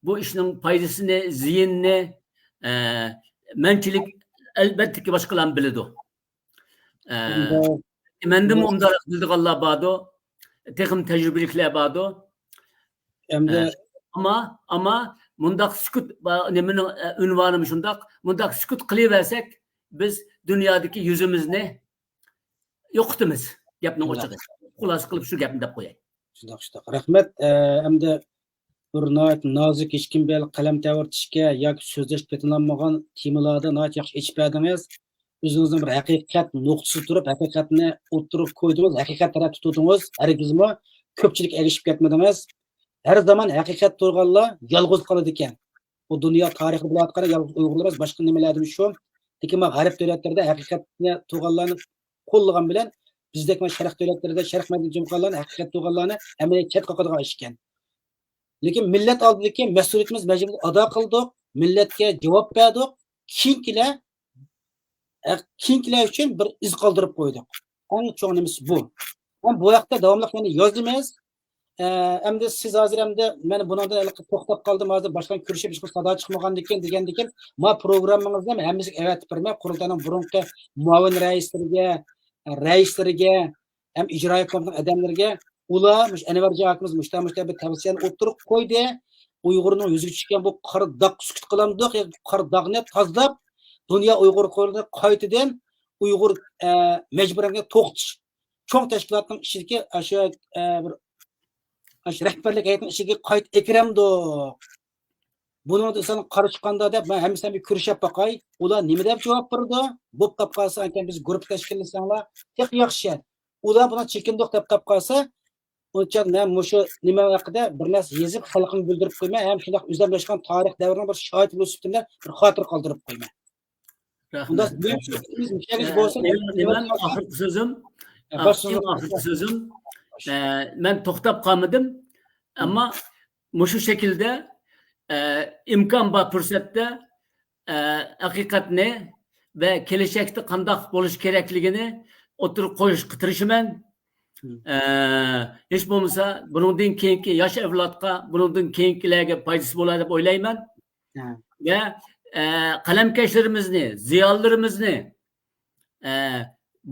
bu işin faydasını, ziynini mençilik elbette ki başkalarını biliyor. Mendim onda bildik Allah bağdı. Tekim tecrübelikler bağdı. Ama mundak sükut nemin ünvanım şundak mundak sükut kılıversek biz dünyadaki yüzümüzni yoktimiz. Yapın o çıkı. Kulası kılıp şu yapın da koyayım. Şundak. Rahmet. Emde bir nazik işkin bel kalem tevartışke yak sözleşip betinlanmagan temalarda nayet yaxşı içpediniz. O'zingizning bir haqiqat nuqtasi turib, haqiqatni o'tirib qo'ydingiz, haqiqat taraf tutdingiz. Hargizmi ko'pchilik erishib ketmadingiz. Har zaman haqiqat turganlar yolg'iz qoladi ekan. Bu dunyo tarixi bo'layotgan yolg'iz Uyg'urlar emas, boshqa nimalardir shu. Lekin g'arb davlatlarida haqiqatni turganlarni qo'llagan bilan bizdek sharq davlatlarida sharq madaniy haqiqat turganlarni amaliyot chet qoqadigan ish ekan. Lekin millat oldidagi mas'uliyatimiz majburiyat ado qildik, millatga javob berdik. Keyingilar uchun bir iz qoldirib qo'ydik. Eng cho'ng nimasi bu. Men bu vaqtda davomli yana yozamiz. Endi siz hozir hamda men bundan to'xtab qoldim, hozir boshqa ko'rishib hech bir sado chiqmagandan keyin degandan ma programmamizda hammasiga avat bermay qurultayning burunqi muavin raislariga ham ijroiya komitet odamlariga ular Anvarjon akamiz mushtamishda bir tavsiyani o'tirib qo'ydi. Uyg'urning yuziga tushgan bu qora dog' sukut qilamdiq, qora dog'ni tozalab Dünya Uyghur qo'lida qaytadan Uyg'ur majburiyatga to'xtatish cho'ng tashkilotning ishidagi o'sha bir shu rahbarlik heyetining ishiga qayt ekramdi. Bunun da sana karışkanda da ben hem sen bir görüşüp bakay. Ular nime dep cevap berdi? Bu tapqalsa ekan biz grup teşkillasanglar tek yaxshi. Ular buna çekimdoq dep tapqalsa Onca ne muşu nime haqida bir nas yezib xalqini bildirib qo'yma, ham shunday o'zlashgan tarix davrining bir shohid bo'lib o'tibdilar, bir xotir qoldirib qo'yma. Bunda biz müşteriz bo'lsa, men oxirgi so'zim men to'xtab qolmadim, ammo mushu shaklda imkon bor fursatda haqiqatni va kelajakda qandoq bo'lish kerakligini o'tirib qo'yishga tirishaman. Hech bo'lmasa bundan keyingi yosh avlodga, bundan keyingilarga foydasi bo'ladi deb o'ylayman. Va qalamkashlarimizni, ziyolilarimizni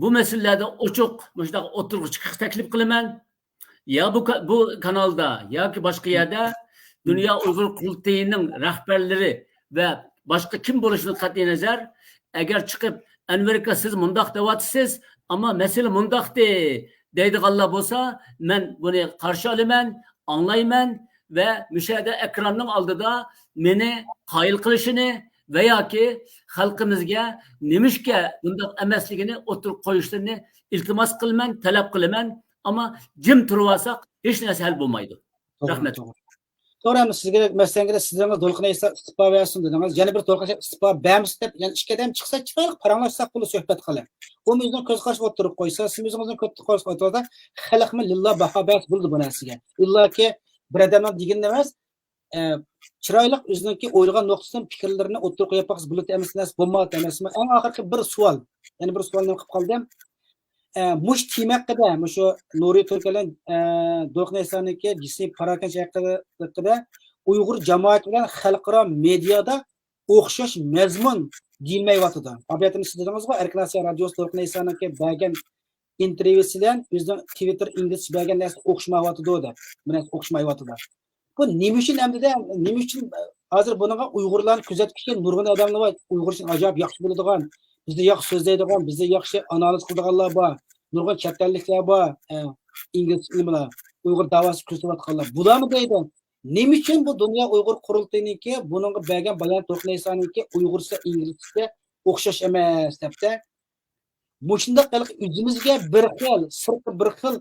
bu masalalarda ochiq mushunday o'tirib chiqish taklif qilaman. Ya bu kanalda yoki boshqa yerda Dünya Uyg'ur qurultayining rahbarlari va boshqa kim bo'lishidan qat'iy nazar agar chiqib Amerika siz mundoq deyapsiz, ammo masala mundoqdi deydiganlar bo'lsa, men buni qarshi olaman, anglayman va müşahede ekranning oldida meni qoyil qilishini va yoki xalqimizga nimishga bundoq emasligini o'tirib qo'yishlarini iltimos qilaman, talab qilaman, ammo jim turib olsak hech narsa hal bo'lmaydi. Rahmat. To'g'rimi, sizga masalangiz sizlarga Dolqinaysa istiqbo bersin dedingiz. Yana bir Dolqinaysa istiqbo bermiz deb, ya'ni ikki odam chiqsa, chiqaylik, paranglashsak bo'lib suhbat qilib. O'zimizning ko'z qarshi o'tirib qo'ysa, sizimizning ko'z qarshi o'tirsa, xalqmi lillah baho berib bo'ldi bu narsaga. Illaki bir odamning degan emas, chiroyli o'ziniki o'ylagan nuqtasidan fikrlarini o'tirib qo'yib qo'ysa bo'ladi emas, bo'lmaydi emasmi? Eng oxirgi bir savol. Ya'ni bir savolni qilib qoldim. Mush temakda, mushu Nuriy Turkalan Dolqinaysaniki jismiy parakanda haqida Uyg'ur jamoati bilan xalqaro mediada o'xshash mazmun deyilmayotdi. Tabiatini siz dedingizmi? Erkinasiya radiosi Dolqinaysaniki bergan intervyusidan o'zining Twitter indeksi bergan narsa o'xshamayotdi deb. Mana o'xshamayotdi. Bu nima uchun hamda nima uchun hozir bunaqa Uyg'urlarni kuzatishga nurg'un odamlar bor. Uyg'ur uchun ajoyib yaxshi bo'ladigan, bizda yaxshi so'zlaydigan, bizda yaxshi analiz qiladiganlar bor. Nurg'un chet elliklar bor. Ingliz ilmlar, Uyg'ur davosi kuzatayotganlar. Bularmi deydi? Nima uchun bu Dunyo Uyg'ur qurultayiniki buningga bergan bayon To'qnaysaniki Uyg'urcha, inglizcha o'xshash emas debdi. Mushunda qilib o'zimizga bir xil, sirti bir xil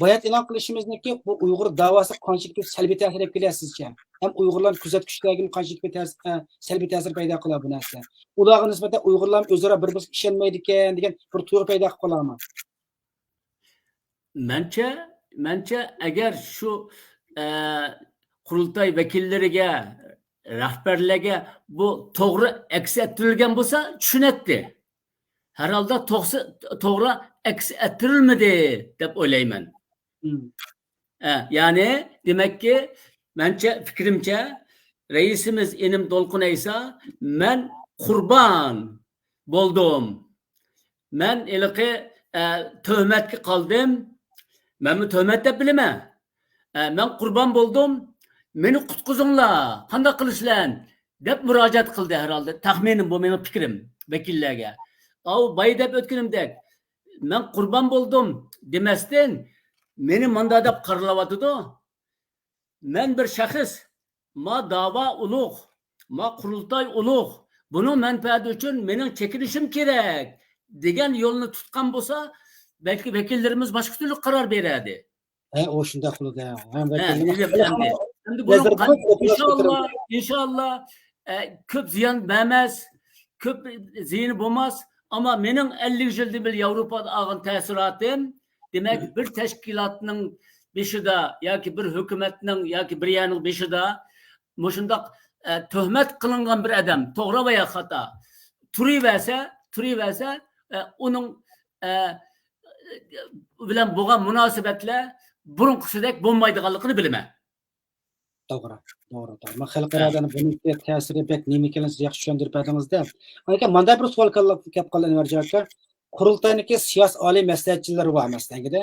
bayat e'lon qilishimizniki bu Uyg'ur davosi qanchalik salbiy ta'sir qilyapsizcha? Ham Uyg'urlar kuzatishlarga qanchalik salbiy ta'sir paydo qiladi bu narsa. Ularga nisbatan Uyg'urlar o'zaro bir-biriga ishonmaydi ekan degan bir tuyg'u paydo qilib qoladimi? Mencha agar shu qurultay vakillariga, rahbarlarga bu to'g'ri aks ettirilgan bo'lsa, tushunadi. Herhalde to'g'ri aks ettirilmadi deb o'ylayman. Yani demek ki mencha fikrimcha reisimiz Enim Dolqinaysa men qurban bo'ldim. Men ilqi tuhmatga qoldim. Men tuhmat deb bilaman. Men qurban bo'ldim. Meni qutqizinglar, qanday qilishlar deb murojaat qildi herhalde. Taxminim bu mening fikrim vakillarga. Bay deb o'tganimdek men qurban bo'ldim demasdan meni manda deb qaralyapti-da. Men bir shaxs, ma da'vo ulug', ma qurultay ulug', buni manfaati uchun mening chekinishim kerak degan yo'lni tutgan bo'lsa, balki vakillarimiz boshqa turli qaror beradi. O shunday qiladi. İnşallah ko'p ziyon bermas, ko'p ziyoni bo'lmas. Ama mening 50 yildan beri Yevropada olgan ta'siratim, demak bir tashkilotning beshida yoki bir hukumatning yoki bir yerning beshida mushundoq tuhmat qilingan bir odam to'g'ri va xato turaversa, uning bilan bo'lgan munosabatlar burunqisidek bo'lmaydiganligini bilaman. To'g'ri. Men xalqarodan bunga ta'siri bek nima ekanini siz yaxshi tushuntirib berdingizda. Aka, menda bir savol kelib qoldi Anvarjon. Qurultayniki siyosiy oliy maslahatchilari bor maslagida.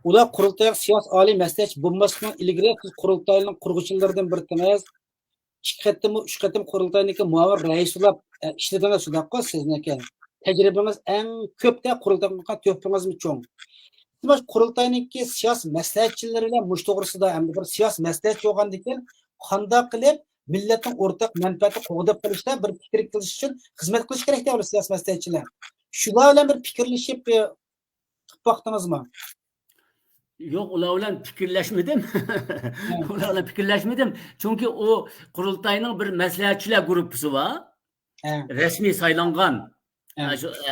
Ular qurultay siyosiy oliy maslahatchi bo'lmasdan ilgari siz qurultayning qurg'uvchilaridan birisiniz. 3 qatim qurultayniki muavin raislar ishladingiz shunday sizniki. Tajribangiz eng ko'pda qurultayga to'pingiz cho'ng. Demak, qurultayniki siyosiy maslahatchilari bilan mush to'g'risida hamda bir siyosiy maslahatchi bo'lgandan keyin qanday qilib millatning o'rtaq manfaati qo'g'dab qilishda bir fikr qilish uchun xizmat qilish kerak deydi siyosiy maslahatchilar. Shular bilan bir fikrlashib vaqtimizni. Yo'q, ular bilan fikrlashmadim. Ular bilan fikrlashmadim. Chunki o qurultayning bir maslahatchilar guruhi bor. Rasmiy saylangan.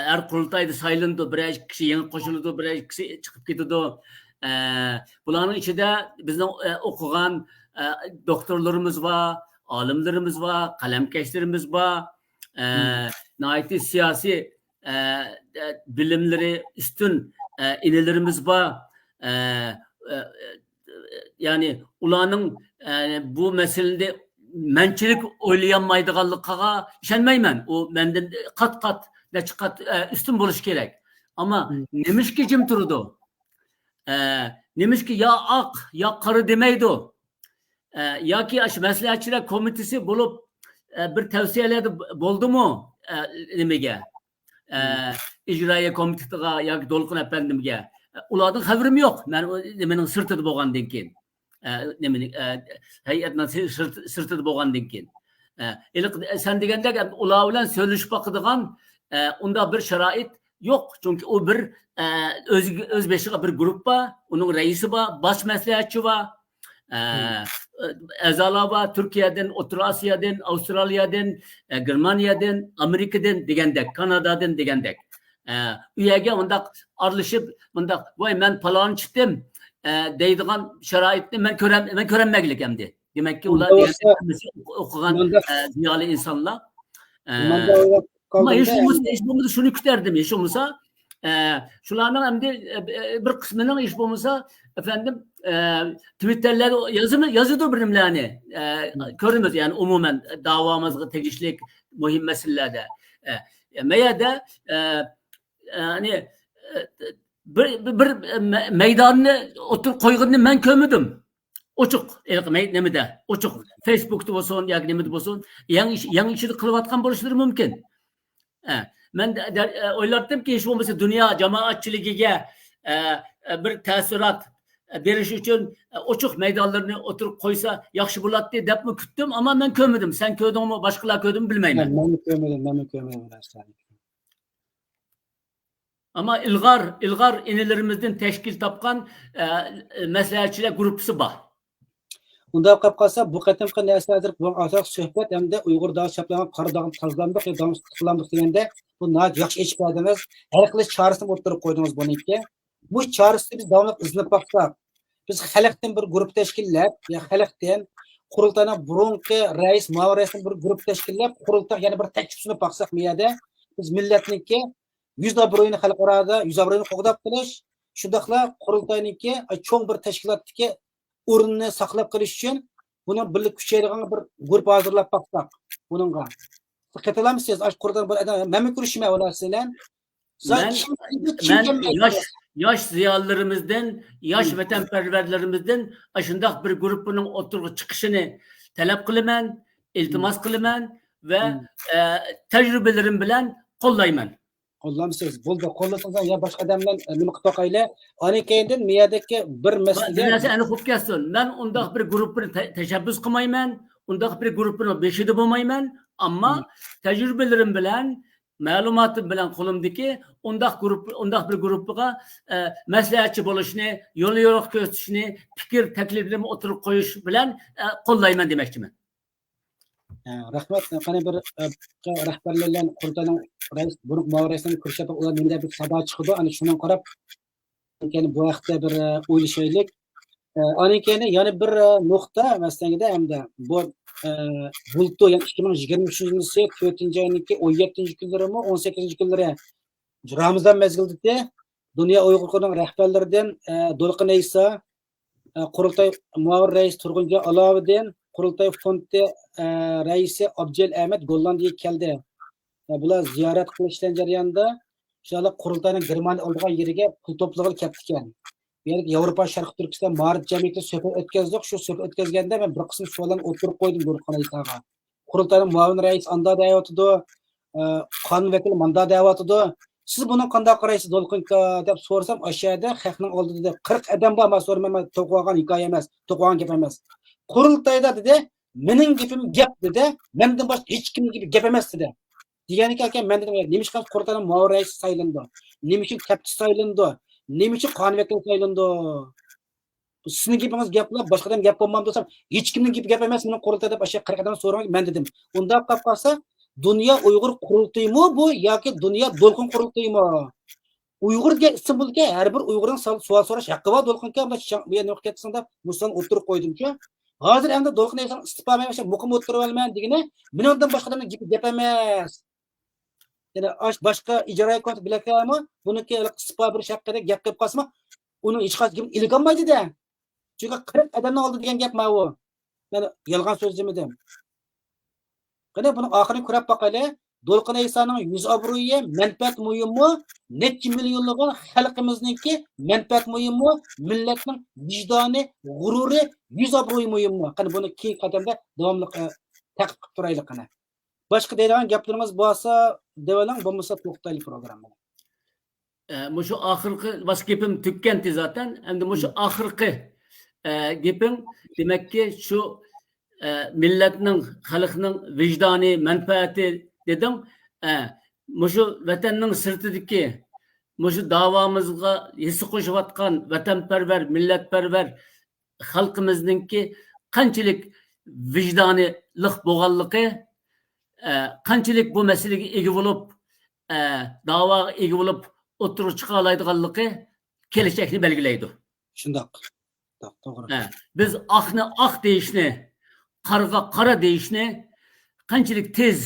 Her qurultayda saylandi, bir kishi yangi qo'shildi, bir kishi chiqib ketdi. Bularning ichida bizning o'qigan doktorlarimiz var, olimlarimiz var, qalamkashlarimiz var. Nihayet siyosiy bilimleri üstün inilerimiz var. Yani ularning bu meselede mençilik o'ylayanmaydiganligiga ishonmayman. O menden kat üstün buluş gerek. Ama nemişki jim turdi. Nemişki ya ak ya qari demeydi. Yoki aş maslahatchilar komitesi bulup bir tavsiyalarda bo'ldi mu nimaga? İcraiya komitetiga yoki Dolqin efendimga. Ulardan xabarim yo'q. Men nimaning sirtida bo'lgandan keyin. Nimaning hay'atning sirtida bo'lgandan keyin. Sen degandek ular bilan söyleshib baqadigan unda bir sharoit yo'q. Chunki u bir o'z beshiga bir guruh bor, uning raisi bor, bosh maslahatchi bor. A'zolar bor, Turkiyadan, O'rta Osiyodan, Avstraliyadan, Germaniyadan, Amerikadan degandek, Kanadadan degandek. U yerga undaq aralashib, undaq voy men falon chiqdim deydigan sharoitni men ko'ranmaglik endi. Demak ki ular o'qigan ziyoli insonlar. Ama hiç olmasa şunu küterdim, hiç olmasa şulardan hem de bir kısmının hiç olmasa efendim Twitter'ler yazıdır birimlerini görürüz yani umumen davamızda tegişlik mühim meselelerde. Meğer de hani bir meydanını otur koyduğunu ben kömüdüm. Oçuk, nemede, oçuk. Facebook'ta olsun, ya nemede olsun, yan işini kılıvatkan buluşturur mümkün. Ben oylardım ki hiç olmasa dünya cemaatçiliğe bir təsirat beriş için oçuk meydanlarını oturup koysa yaxşı bulat diye dep mi küttüm ama ben kömüdüm. Sen köydün mü, başkalar köydün mü bilmeyim. Ben kömedim. Ama ilgar inilerimizden teşkil tapkan maslahatchilar guruhi bor. Unda qolib qolsa bu qatimqi narsadir bu asoq suhbat hamda Uyg'ur dağ chaplagan qardog'im qazlandiq qazlandiq deganda bu yaxshi eshib qo'ydingiz. Hal qilish chorasini o'tirib qo'ydingiz buniki. Bu chorasini biz davomli izlab baqsak, biz xalqdan bir guruh tashkillab, ya xalqdan qurultayning burunqi rais, muavin raisning bir guruh tashkillab, qurultay yana bir taklif sunib baqsak bu yerda biz millatniki yüz obro'yini xalqaroda yüz obro'yini qo'g'dab qilish, shundaqla qurultayniki cho'ng bir tashkilotdagi o'rinni saqlab qilish uchun buni birlik kuchaydigan bir guruh hozirlab baqsak buningga. Qatalamsiz qurdan bir odam men ko'rishmay ularsilan. Yaş ziyolilarimizdan, yaş vatanperverlerimizden aşındaq bir guruhning o'tirg'i chiqishini talab qilaman, iltimos qilaman va tajribalarim bilan qo'llayman. Qo'llamsiz. Bo'ldi, qo'llasangiz ya boshqa odamlar nima qilib qo'yaylar. Ana keyindan miyadagi bir masala. Narsa ani xo'p kelsin. Men undaq bir guruhni tashabbus qilmayman, undaq bir guruhni beshida bo'lmayman, ammo tajribalarim bilan, ma'lumotim bilan qo'limdagi undaq bir guruhga maslahatchi bo'lishni, yo'l yo'riq ko'rsatishni, fikr takliflarimni o'tirib qo'yish bilan qo'llayman demoqchiman. Rahmat. Qani bir rahbarlar bilan qurultayning rais, burun muavin ko'rishib ular menda bir sabah chiqdi. Ana shundan qarab keyin bu vaqtda bir o'ylashaylik. Ana keyin yana bir nuqta masalada hamda bu bultu yani 2023 yil 4-oyning 17-kunlarimi 18-kunlari Ramazon mezgilida Dünya Uyg'urlarning rahbarlaridan Dolqin Isa, qurultay muavin rais Turg'unjon Aloviddin, qurultay fondi raisi Abjel Ahmed Gollandiyaga keldi. Bular ziyorat qilishdan jarayonida inshaalloh qurultayning Germaniya oldigan yeriga pul to'plag'il ketdi ekan. Yevropa Sharq Turkiston ma'rif jamiyatida suhbat o'tkazdik. Shu suhbat o'tkazganda men bir qism savollarni o'tirib qo'ydim Dolqin Isaga. Qurultayning muavin rais anda da'vatida, qonun vakili manda da'vatida Siz buni qanday qaraysiz Dolqinka deb so'rasam, aşağıda xalqning oldida 40 odam bor, men so'ramayman, to'qigan hikoya emas, to'qigan gap emas. Qurultayda dedi, mening gapim gap dedi, mendan boshqa hech kimning gapi gap emas dedi. Degani aka, men dedim, nima uchun Qur'onning muavrais saylandi? Nima uchun kapchi saylandi? Nima uchun qonun vakili saylandi? Sizning gapingiz gaplar, boshqadan gap bo'lmam desam, hech kimning gapi gap emas, mening Qur'onda deb aşağı 40 odam so'ragan, men dedim. Unda qolib qolsa, Dünya Uyghur qurultaymi bu yoki Dünya Dolqin qurultaymi? Uyg'ur degan ism bo'lsa, har bir Uyg'urning savol so'rash haqqi bor. Dolqinga bu yerni o'qib ketsangda, musulmon o'tirib qo'ydimcha. Hozir endi Dolqin aytsan, istiqo bermasa, muqim o'tirib olman degani, mendan boshqadan gap emas. Yani boshqa ijro kont bilakami, buniki istiqo berish haqida gap qilib qolsa, uni hech qanday kim ilgam olmaydi-da. Chunki 40 odamning oldi degan gap ma bu. Yani yolg'on so'z demadim. Qani buni oxirini ko'rib boqaylik. Dolqin Aysoning yuz obro'yi manfaat muhimmi? Necha millionlagan xalqimizningki manfaat muhimmi? Millatning vijdoni, g'ururi, yuz obro'yi muhimmi? Qani buni keyingi qadamda davomli taqib qilib turaylik qani. Boshqa deydigan gaplarimiz bo'lsa, devalang, bo'lmasa to'xtaylik programmani. Mushu oxirgi boshqa gapim tükkendi zaten. Endi mushu oxirgi gapim demakki shu millatning, xalqning vijdoni, manfaati dedim. Mushu vatanning sirtidagi mushu davomizga his qo'shayotgan vatanparvar, millatparvar xalqimizningki qanchalik vijdoniliq bo'lganligi, qanchalik bu masalaga ega bo'lib, da'voga ega bo'lib o'tirib chiqa oladiganligi kelajakni belgilaydi. Shundoq. To'g'ri. Biz oqni oq deyishni, qaraga qara deyishni qanchalik tez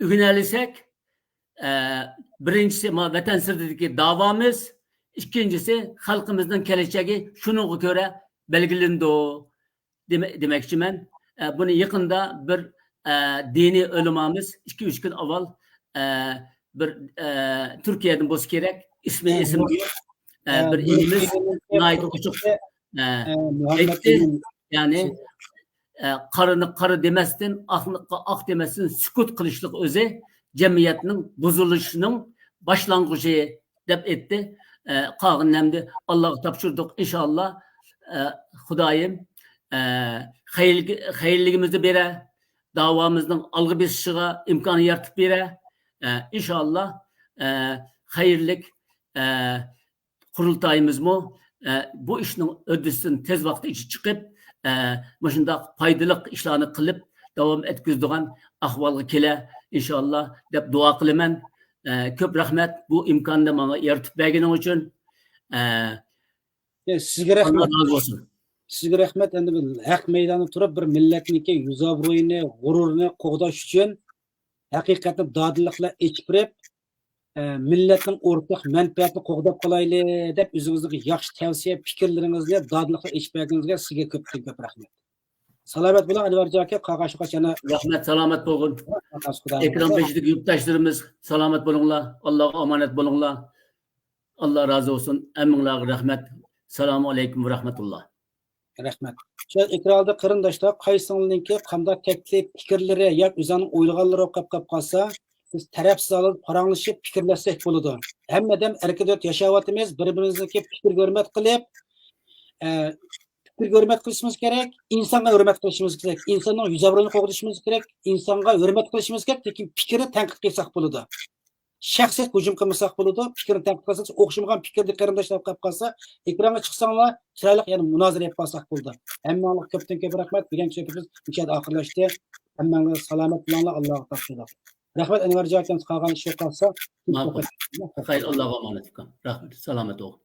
o'rganalisak, birinchisi vatan sirtidagi da'vomiz, ikkinchisi xalqimizning kelajagi shunga ko'ra belgilandi demoqchiman. Buni yaqinda bir diniy ulamamiz 2-3 kun avval bir Turkiyadan bo'lsa kerak, ismi esim yo'q. Bir ilimiz nayt ochiq aytdi. Ya'ni qarını qara demasdan, aqliqqa aq demasdan sukut qilishlik o'zi jamiyatning buzilishining boshlang'ichi deb aytdi. Qolganlarni Allohga topshirdik inshaalloh. Xudoyim xayrligimizni bera, davomizning olg'a besishiga imkon yaratib bera. İnşallah hayırlık qurultayımızmı bu işning ödüsün tez vaqtda içi çıkıp şundaq faydalı işlarni qilib davom etkizdigan ahvolga kela inşallah deb duo qilaman. Ko'p rahmat bu imkonni menga yaratib berganing uchun. Sizga rahmat. Allah razı olsun. Sizga rahmat. Endi haq maydonida turib bir millatniki yuz obro'yini, g'ururini qo'g'dash uchun haqiqatda dodilliklar echib, millatning o'rtaq manfaatini qo'g'dab qolaylik deb o'zingizning yaxshi tavsiya, fikrlaringizni dodilliklar echib berganingizga sizga ko'p rahmat. Salomat bo'ling Anvarjon aka, qog'osh yana rahmat, salomat bo'lin. Ekran beshidagi yurtdoshlarimiz salomat bo'linglar. Allohga omonat bo'linglar. Alloh razı olsun. Hammanglarga rahmat. Assalomu alaykum va rahmatulloh. Rahmat. Şu ekranda qarindoshlar qaysinglarningki qanday taklif, fikrlari yoki o'zining o'ylaganlari o'qib qolsa, biz tarafsiz olib qaranglashib fikrlasak bo'ladi. Hammadan erkadot yashayotimiz, bir-birimizniki fikr hurmat qilib, fikr hurmat qilishimiz kerak, insonga hurmat qilishimiz kerak, insonning yuz obro'yini qo'g'dishimiz kerak, insonga hurmat qilishimiz kerak, lekin fikrni tanqid qilsak bo'ladi. Shaxsiyat hujum qilmasak bo'ladi, fikrni tanqid qilsak, o'xshamagan fikrni qarindoshlar qilib qolsa, ekranga chiqsanglar, chiroyli yana munozara qilib qolsak bo'ladi. Hammanglarga ko'pdan ko'p rahmat. Bugun suhbatimiz inshaalloh oxirlashdi. Hammanglar salomat bo'linglar, Allohga topshirdik. Rahmat Anvarjon aka, qolgan ish qolsa, Xayr, Allohga omonat. Rahmat, salomat bo'ling.